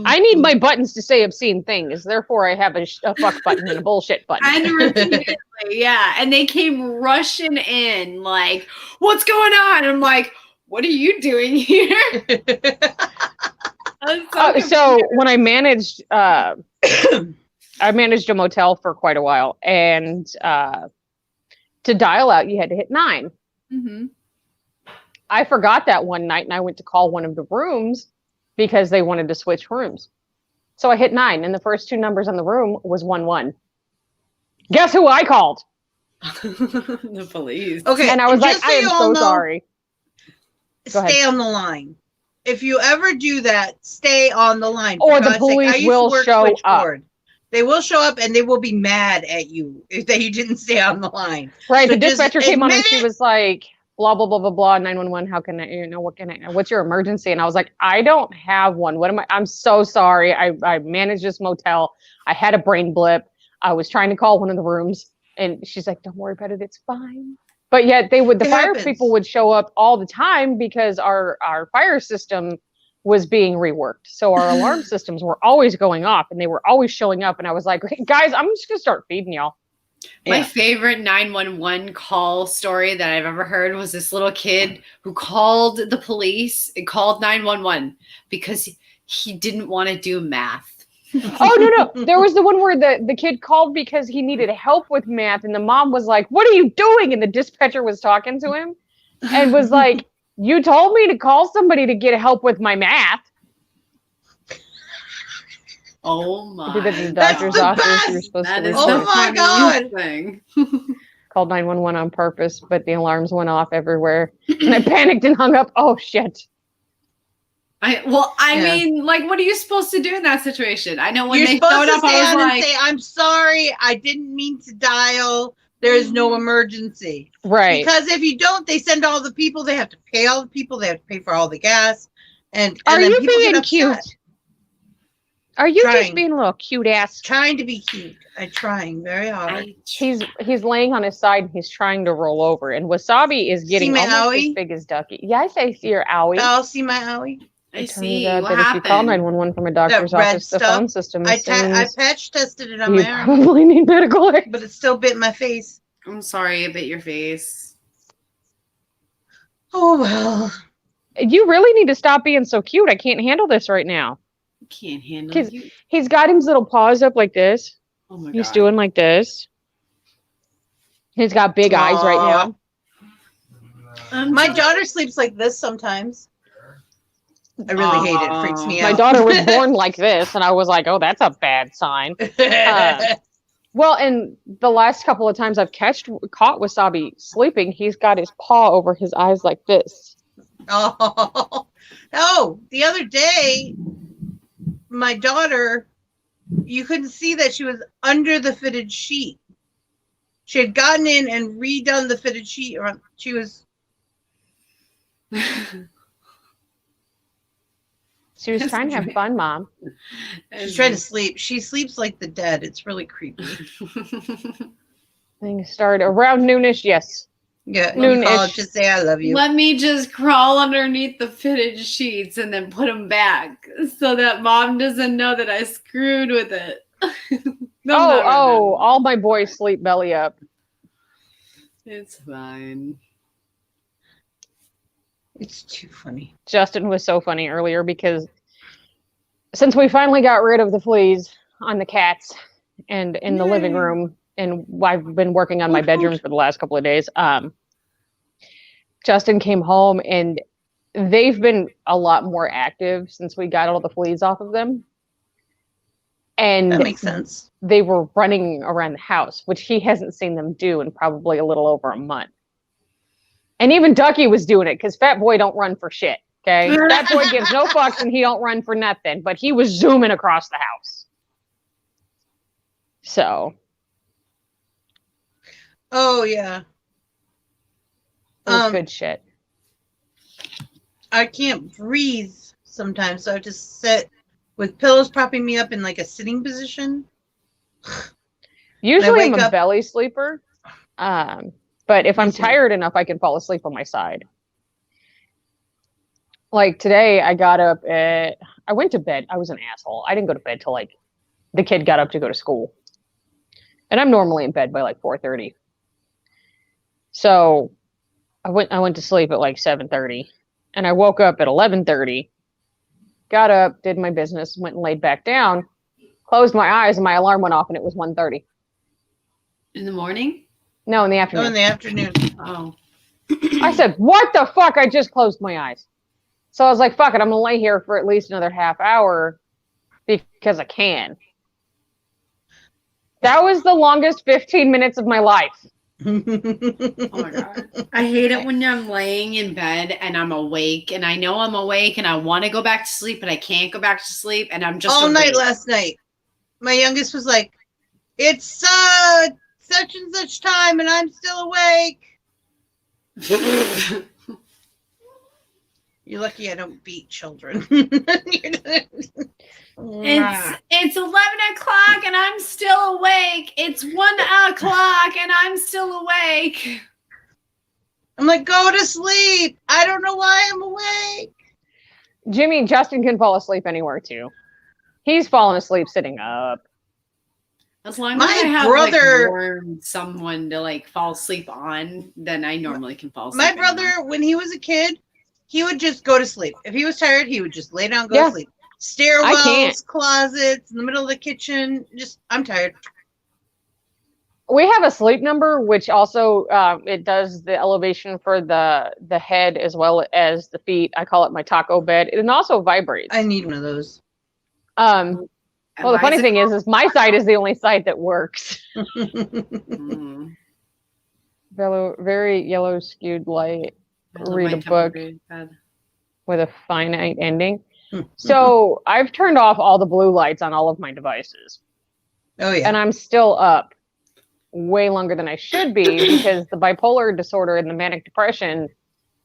I need my buttons to say obscene things. Therefore, I have a fuck button and a bullshit button.
And repeatedly, yeah. And they came rushing in, like, "What's going on?" And I'm like, "What are you doing here?" I was
So
confused.
when I managed a motel for quite a while, and to dial out, you had to hit 9.
Mhm.
I forgot that one night, and I went to call one of the rooms because they wanted to switch rooms. So I hit 9, and the first 2 numbers on the room was 11. Guess who I called?
The police.
Okay,
And I was like,
just so
I am
you
so
all know,
sorry. Go ahead.
Stay on the line. If you ever do that, stay on the line.
Or
For
the
God's sake,
police
I used to
will
work
show up.
switchboard. They will show up and they will be mad at you if you didn't stay on the line.
Right,
So
the
just
dispatcher came on and
admit
she
it.
was like, blah, blah, blah, blah, blah, 911, how can I, what's your emergency? And I was like, I don't have one. I'm so sorry. I managed this motel. I had a brain blip. I was trying to call one of the rooms. And she's like, don't worry about it. It's fine. But yet the
It
fire
happens.
people would show up all the time because our fire system was being reworked. So our alarm systems were always going off and they were always showing up. And I was like, hey, guys, I'm just going to start feeding y'all.
My
Yeah.
favorite 911 call story that I've ever heard was this little kid who called the police and called 911 because he didn't want to do math.
Oh, no. There was the one where the kid called because he needed help with math. And the mom was like, what are you doing? And the dispatcher was talking to him and was like, you told me to call somebody to get help with my math.
Oh my.
Did it at the
That's
doctor's
the
office.
best!
You were supposed
That
to
is
Oh
the
report.
my God.
funniest thing.
Called 911 on purpose, but the alarms went off everywhere. And I panicked and hung up. Oh, shit.
I
Yeah.
mean, like, what are you supposed to do in that situation? I know when
You're
they
supposed
showed
to
up, I
stand
was
and
like,
say, I'm sorry, I didn't mean to dial. There's no emergency.
Right.
Because if you don't, they send all the people. They have to pay all the people. They have to pay for all the gas. And
Are
then
you
people
being
get
cute?
upset.
Are you just
Trying.
being a little cute ass?
Trying to be cute. I'm trying very hard.
He's laying on his side and he's trying to roll over. And Wasabi is getting
my
almost as
owie?
big as Ducky. Yes, I see your owie.
I'll see my owie.
I
It turns
see
out
what
that if you call
happened.
911 from a doctor's
red
office, the
stuff.
phone system
I
assumes
patch tested it on
you
my arm,
probably need medical aid.
but it still bit my face.
I'm sorry, I bit your face.
Oh, well.
You really need to stop being so cute. I can't handle this right now.
Can't handle
Because
you.
he's got his little paws up like this.
Oh my
He's
God.
doing like this. He's got big eyes right now.
My daughter sleeps like this sometimes. I really hate it. It freaks me out.
My daughter was born like this, and I was like, oh, that's a bad sign. Well, and the last couple of times I've caught Wasabi sleeping, he's got his paw over his eyes like this.
Oh, the other day, my daughter, you couldn't see that she was under the fitted sheet. She had gotten in and redone the fitted sheet. She was...
She was trying to have fun, Mom.
She's trying to sleep. She sleeps like the dead. It's really creepy.
Things start around noonish, yes.
Yeah,
Noonish.
you call it, just say I love you.
Let me just crawl underneath the fitted sheets and then put them back so that Mom doesn't know that I screwed with it.
All my boys sleep belly up.
It's fine.
It's too funny.
Justin was so funny earlier because since we finally got rid of the fleas on the cats and in the living room, and I've been working on my bedroom for the last couple of days, Justin came home and they've been a lot more active since we got all the fleas off of them. And
that makes sense.
They were running around the house, which he hasn't seen them do in probably a little over a month. And even Ducky was doing it because Fat Boy don't run for shit. Okay, Fat Boy gives no fucks and he don't run for nothing. But he was zooming across the house. So.
Oh yeah.
It was good shit.
I can't breathe sometimes, so I just sit with pillows propping me up in like a sitting position.
Usually I'm a belly sleeper. But if I'm tired enough, I can fall asleep on my side. Like today, I went to bed. I was an asshole. I didn't go to bed till like the kid got up to go to school. And I'm normally in bed by like 4:30. So I went to sleep at like 7:30. And I woke up at 11:30. Got up, did my business, went and laid back down, closed my eyes, and my alarm went off, and it was 1:30.
In the morning?
No, in the afternoon.
Oh, in the afternoon.
Oh.
I said, what the fuck? I just closed my eyes. So I was like, fuck it, I'm going to lay here for at least another half hour because I can. That was the longest 15 minutes of my life.
Oh my God. I hate it when I'm laying in bed and I'm awake and I know I'm awake and I want to go back to sleep, but I can't go back to sleep and I'm just
all
awake.
night last night. My youngest was like, it's such and such time and I'm still awake. You're lucky I don't beat children.
It's 11 o'clock and I'm still awake. It's 1 o'clock and I'm still awake.
I'm like, go to sleep. I don't know why I'm awake.
Justin can fall asleep anywhere too. He's fallen asleep sitting up.
As long as I have someone to like fall asleep on, then I normally can fall asleep.
My brother, when he was a kid, he would just go to sleep. If he was tired, he would just lay down, go to sleep. Stairwells, closets, in the middle of the kitchen. I'm tired.
We have a sleep number, which also it does the elevation for the head as well as the feet. I call it my taco bed. It also vibrates.
I need one of those.
Well, the funny thing is my side is the only side that works. Very yellow skewed light. Read a book with a finite ending. So I've turned off all the blue lights on all of my devices.
Oh yeah.
And I'm still up way longer than I should be because the bipolar disorder and the manic depression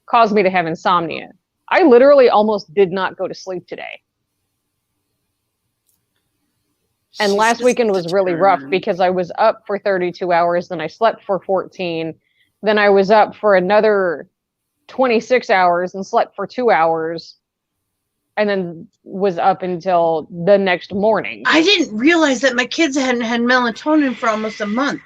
caused me to have insomnia. I literally almost did not go to sleep today. And last weekend was really rough because I was up for 32 hours, then I slept for 14, then I was up for another 26 hours and slept for 2 hours, and then was up until the next morning.
I didn't realize that my kids hadn't had melatonin for almost a month.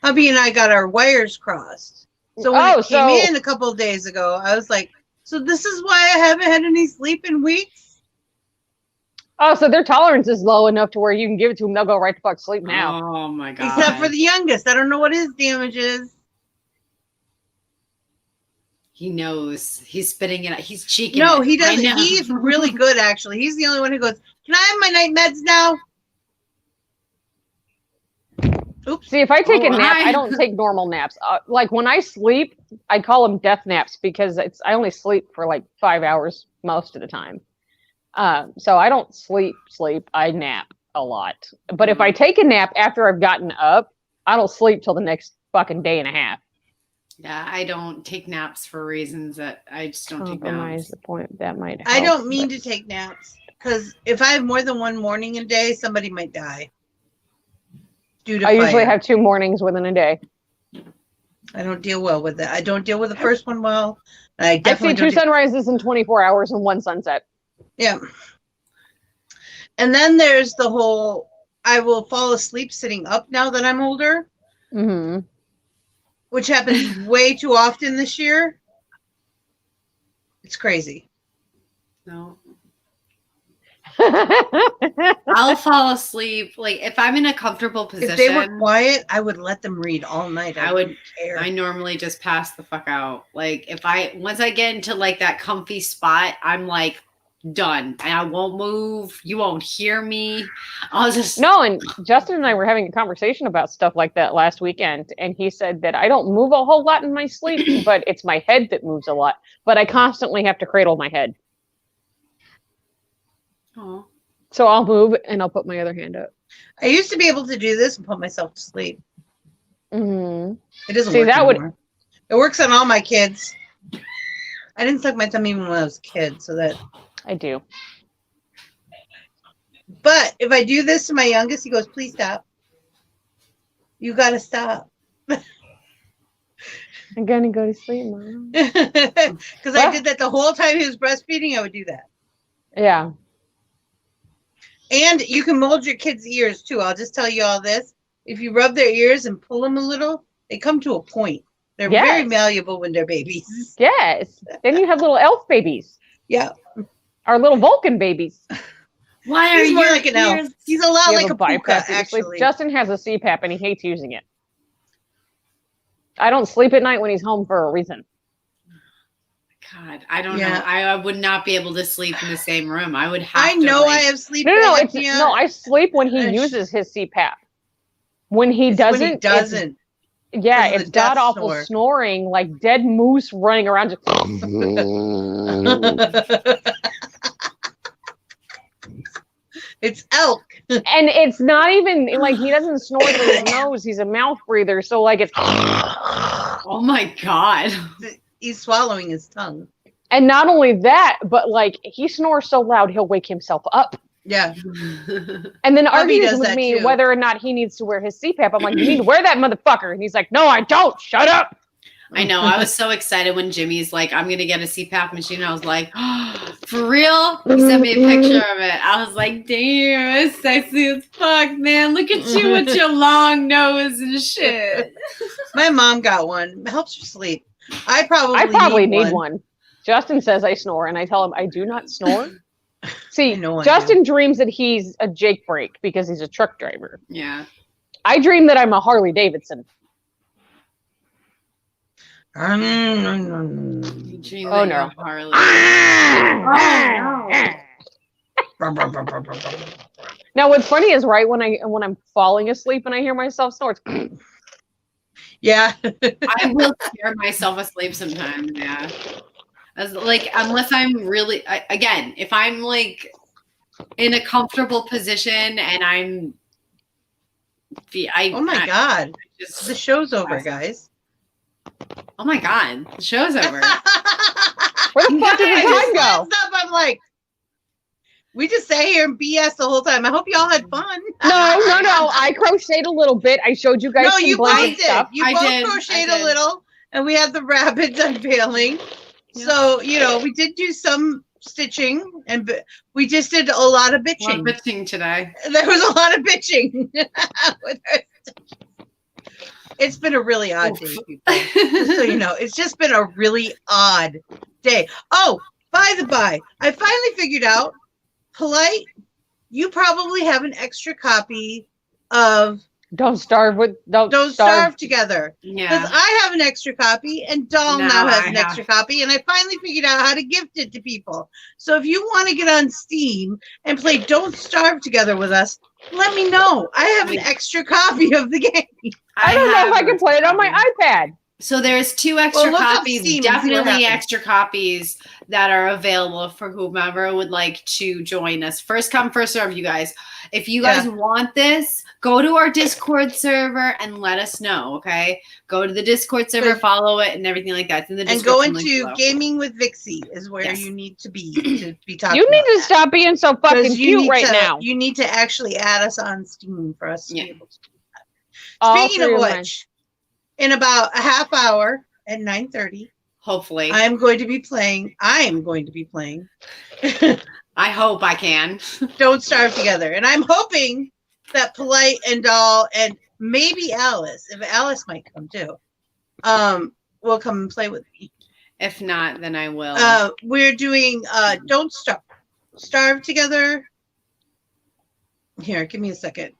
Hubby and I got our wires crossed. So when it came in a couple of days ago, I was like, so this is why I haven't had any sleep in weeks?
Oh, so their tolerance is low enough to where you can give it to them, they'll go right to fuck sleep now.
Oh my god.
Except for the youngest. I don't know what his damage is.
He knows. He's spitting it out. He's cheeking
No,
it.
he doesn't. He's really good, actually. He's the only one who goes, can I have my night meds now? Oops.
See, if I take a nap, I don't take normal naps. Like when I sleep, I call them death naps because I only sleep for like 5 hours most of the time. So I don't sleep. I nap a lot. But if I take a nap after I've gotten up, I don't sleep till the next fucking day and a half.
Yeah, I don't take naps for reasons that I just don't take naps.
The point that might help,
I don't mean to take naps because if I have more than one morning a day, somebody might die. I
usually have 2 mornings within a day.
I don't deal well with it. I don't deal with the first one well.
I see 2 sunrises in 24 hours and 1 sunset.
Yeah. And then there's the whole, I will fall asleep sitting up now that I'm older.
Mm-hmm.
Which happens way too often this year. It's crazy.
No. I'll fall asleep. Like if I'm in a comfortable position.
If they were quiet, I would let them read all night.
I would care. I normally just pass the fuck out. Like once I get into like that comfy spot, I'm like done. And I won't move. You won't hear me. I'll just
No, and Justin and I were having a conversation about stuff like that last weekend, and he said that I don't move a whole lot in my sleep, but it's my head that moves a lot. But I constantly have to cradle my head.
Oh.
So I'll move and I'll put my other hand up.
I used to be able to do this and put myself to sleep.
Mm-hmm.
It doesn't work anymore. It works on all my kids. I didn't suck my thumb even when I was a kid, so that
I do.
But if I do this to my youngest, he goes, please stop. You got to stop.
I'm going to go to sleep, Mom.
Because I did that the whole time he was breastfeeding. I would do that.
Yeah.
And you can mold your kids' ears, too. I'll just tell you all this. If you rub their ears and pull them a little, they come to a point. They're very malleable when they're babies.
Yes. Then you have little elf babies.
Yeah.
Our little Vulcan babies.
Why are
He's
you
more like an elf? He's a lot like a puka, actually.
Justin has a CPAP and he hates using it. I don't sleep at night when he's home for a reason.
God, I don't know. I would not be able to sleep in the same room. I would have
I have sleep.
No, I sleep when he uses his CPAP. When he doesn't. It's god awful snoring, like dead moose running around. Just
it's elk.
And it's not even like he doesn't snore through his nose. He's a mouth breather. So like it's.
Oh my God.
He's swallowing his tongue.
And not only that, but like he snores so loud, he'll wake himself up.
Yeah.
And then argues with me whether or not he needs to wear his CPAP. I'm like, you need to wear that, motherfucker. And he's like, no, I don't. Shut up.
I know. I was so excited when Jimmy's like, I'm going to get a CPAP machine. I was like, oh, for real? He sent me a picture of it. I was like, damn, it's sexy as fuck, man. Look at you with your long nose and shit.
My mom got one. It helps her sleep. I probably
need one. Justin says I snore, and I tell him I do not snore. See, Justin dreams that he's a Jake brake because he's a truck driver.
Yeah.
I dream that I'm a Harley Davidson.
Oh
no.
Harley.
Now what's funny is when I'm falling asleep and I hear myself snore.
Yeah.
I will scare myself asleep sometimes. Yeah. Unless I'm really, again, if I'm like in a comfortable position and
oh my God. The show's over, guys.
Oh my God. The show's over.
Where the fuck did the time go?
I'm like, we just sat here and BS the whole time. I hope y'all had fun.
No. I crocheted a little bit. I showed you guys some
you
blanket
both
stuff.
You both crocheted a little, and we had the rabbits unveiling. Yeah. So, we did do some stitching, and we just did a lot of bitching.
A lot of bitching today.
There was a lot of bitching with her. It's been a really odd day, people. Just so you know, it's just been a really odd day. Oh, by the by, I finally figured out, Polite, you probably have an extra copy of
Don't starve
together.
Yeah.
Because I have an extra copy and Doll
No,
now has
I
an
have.
extra copy, and I finally figured out how to gift it to people. So if you want to get on Steam and play Don't Starve Together with us, let me know. I have an extra copy of the game.
I don't know if I can play it on my iPad.
So there's 2 extra
look up
copies,
Steam and see what
definitely
happens.
extra copies that are available for whomever would like to join us. First come, first serve, you guys. If you guys want this, go to our Discord server and let us know, okay? Go to the Discord server, follow it, and everything like that. It's in the
And go
description link
into
below.
Gaming with Vixie is where you need to be talking
You need
about
to stop being so fucking cute right now.
You need to actually add us on Steam for us to be able to do that.
All
Speaking
three
of
of mine.
which, in about a half hour at 9:30,
hopefully,
I am going to be playing.
I hope I can.
Don't Starve Together, and I'm hoping that Polite and Doll and maybe Alice, if Alice might come too, will come and play with me.
If not, then I will.
We're doing Don't Starve Together. Here, give me a second.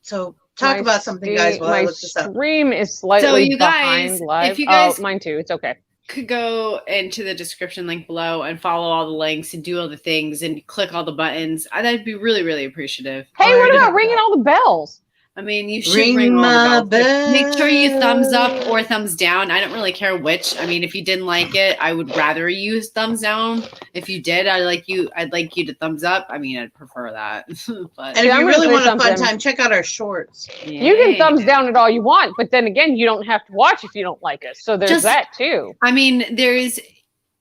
So talk about something, guys, while I look this up.
My stream is slightly behind live.
If you guys
mine too. It's okay.
Could go into the description link below and follow all the links and do all the things and click all the buttons. That'd be really, really appreciative.
Hey, what about ringing all the bells?
I mean, you should ring all the bells. Make sure you thumbs up or thumbs down. I don't really care which. I mean, if you didn't like it, I would rather you use thumbs down. If you did, I'd like you to thumbs up. I mean, I'd prefer that. But
and if you really want a fun time, check out our shorts.
Yeah. You can thumbs down it all you want, but then again, you don't have to watch if you don't like us. So there's that too.
I mean, there's.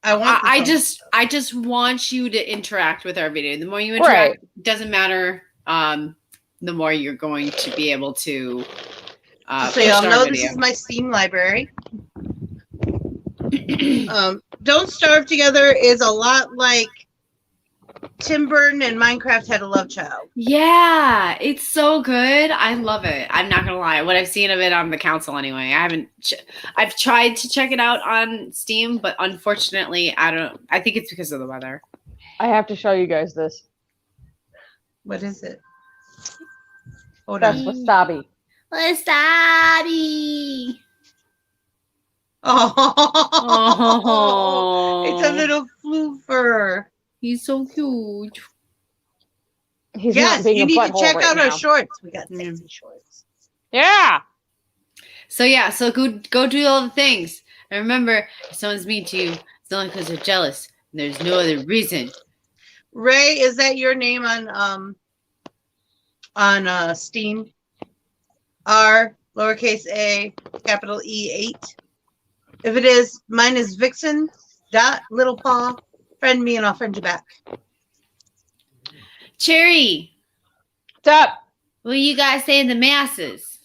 I
just want you to interact with our video. The more you interact, doesn't matter. The more you're going to be able to
so y'all know this is my Steam library. Don't Starve Together is a lot like Tim Burton and Minecraft Had a Love Child.
Yeah, it's so good. I love it. I'm not gonna lie. What I've seen of it on the council anyway. I've tried to check it out on Steam, but unfortunately, I think it's because of the weather.
I have to show you guys this.
What is it?
That's wasabi.
Wasabi.
Oh, it's a little floofer.
He's so cute.
He's
yes, you need to check out our shorts. We got sexy shorts.
Yeah.
So go do all the things. And remember, if someone's mean to you, it's only because they're jealous. And there's no other reason.
Ray, is that your name on Steam? R, lowercase a, capital E8. If it is, mine is Vixen, Little Paw. Friend me and I'll friend you back.
Cherry.
What's up?
What you guys say to the masses?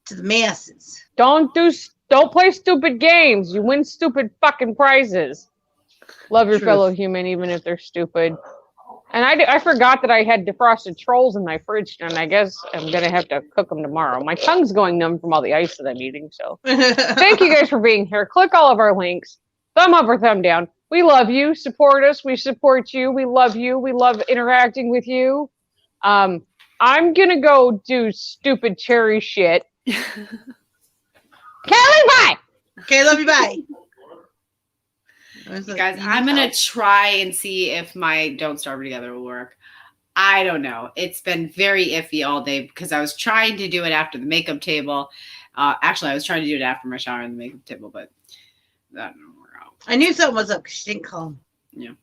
To the masses.
Don't play stupid games. You win stupid fucking prizes. Love your fellow human, even if they're stupid. And I forgot that I had defrosted trolls in my fridge, and I guess I'm going to have to cook them tomorrow. My tongue's going numb from all the ice that I'm eating, so. Thank you guys for being here. Click all of our links. Thumb up or thumb down. We love you. Support us. We support you. We love you. We love interacting with you. I'm going to go do stupid cherry shit. Kelly, bye!
Okay, love you, bye.
Guys, I'm going to try and see if my Don't Starve Together will work. I don't know. It's been very iffy all day because I was trying to do it after the makeup table. Actually, I was trying to do it after my shower and the makeup table, but that didn't work out.
I knew something was up because she didn't call.
Yeah.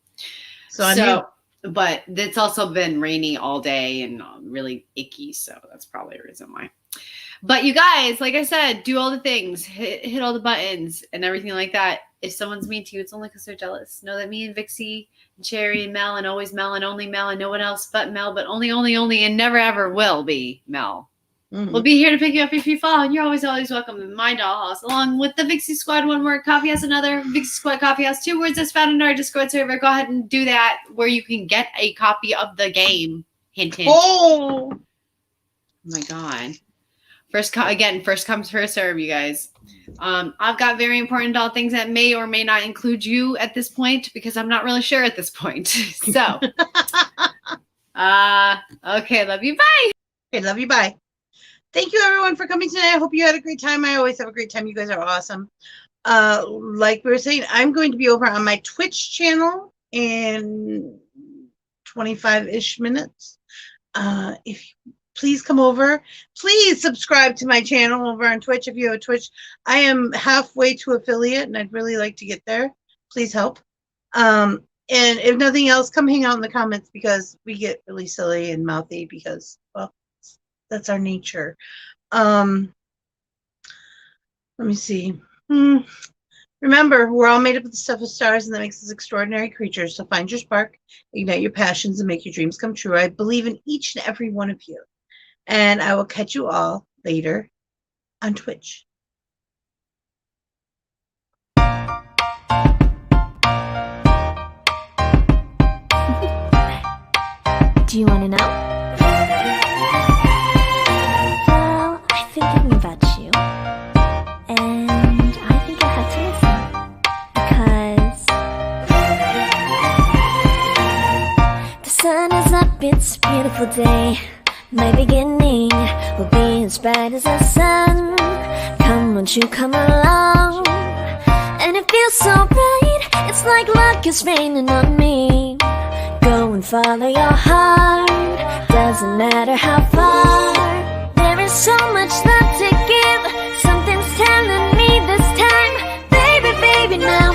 So I knew.
But it's also been rainy all day and really icky, so that's probably a reason why. But you guys, like I said, do all the things, hit all the buttons and everything like that. If someone's mean to you, it's only because they're jealous. Know that me and Vixie and Cherry and Mel and always Mel and only Mel and no one else but Mel, but only and never ever will be Mel. Mm-hmm. We'll be here to pick you up if you fall, and you're always welcome in my dollhouse, along with the Vixie Squad. One word, Coffee House, another Vixie Squad Coffee House. 2 words that's found in our Discord server. Go ahead and do that, where you can get a copy of the game. Hint, hint.
Oh
my God. First comes, first serve, you guys. I've got very important doll things that may or may not include you at this point because I'm not really sure at this point. So, okay, love you, bye.
Okay, love you, bye. Thank you, everyone, for coming tonight. I hope you had a great time. I always have a great time. You guys are awesome. Like we were saying, I'm going to be over on my Twitch channel in 25-ish minutes. If please come over. Please subscribe to my channel over on Twitch if you have a Twitch. I am halfway to affiliate, and I'd really like to get there. Please help. And if nothing else, come hang out in the comments because we get really silly and mouthy because, well, that's our nature. Let me see. Remember, we're all made up of the stuff of stars, and that makes us extraordinary creatures. So find your spark, ignite your passions, and make your dreams come true. I believe in each and every one of you. And I will catch you all later on Twitch.
Do you want to know? Well, I've been thinking about you. And I think I have to listen. Because the sun is up, it's a beautiful day. My beginning will be as bright as the sun. Come, won't you come along? And it feels so bright, it's like luck is raining on me. Go and follow your heart, doesn't matter how far. There is so much love to give, something's telling me this time. Baby, baby, now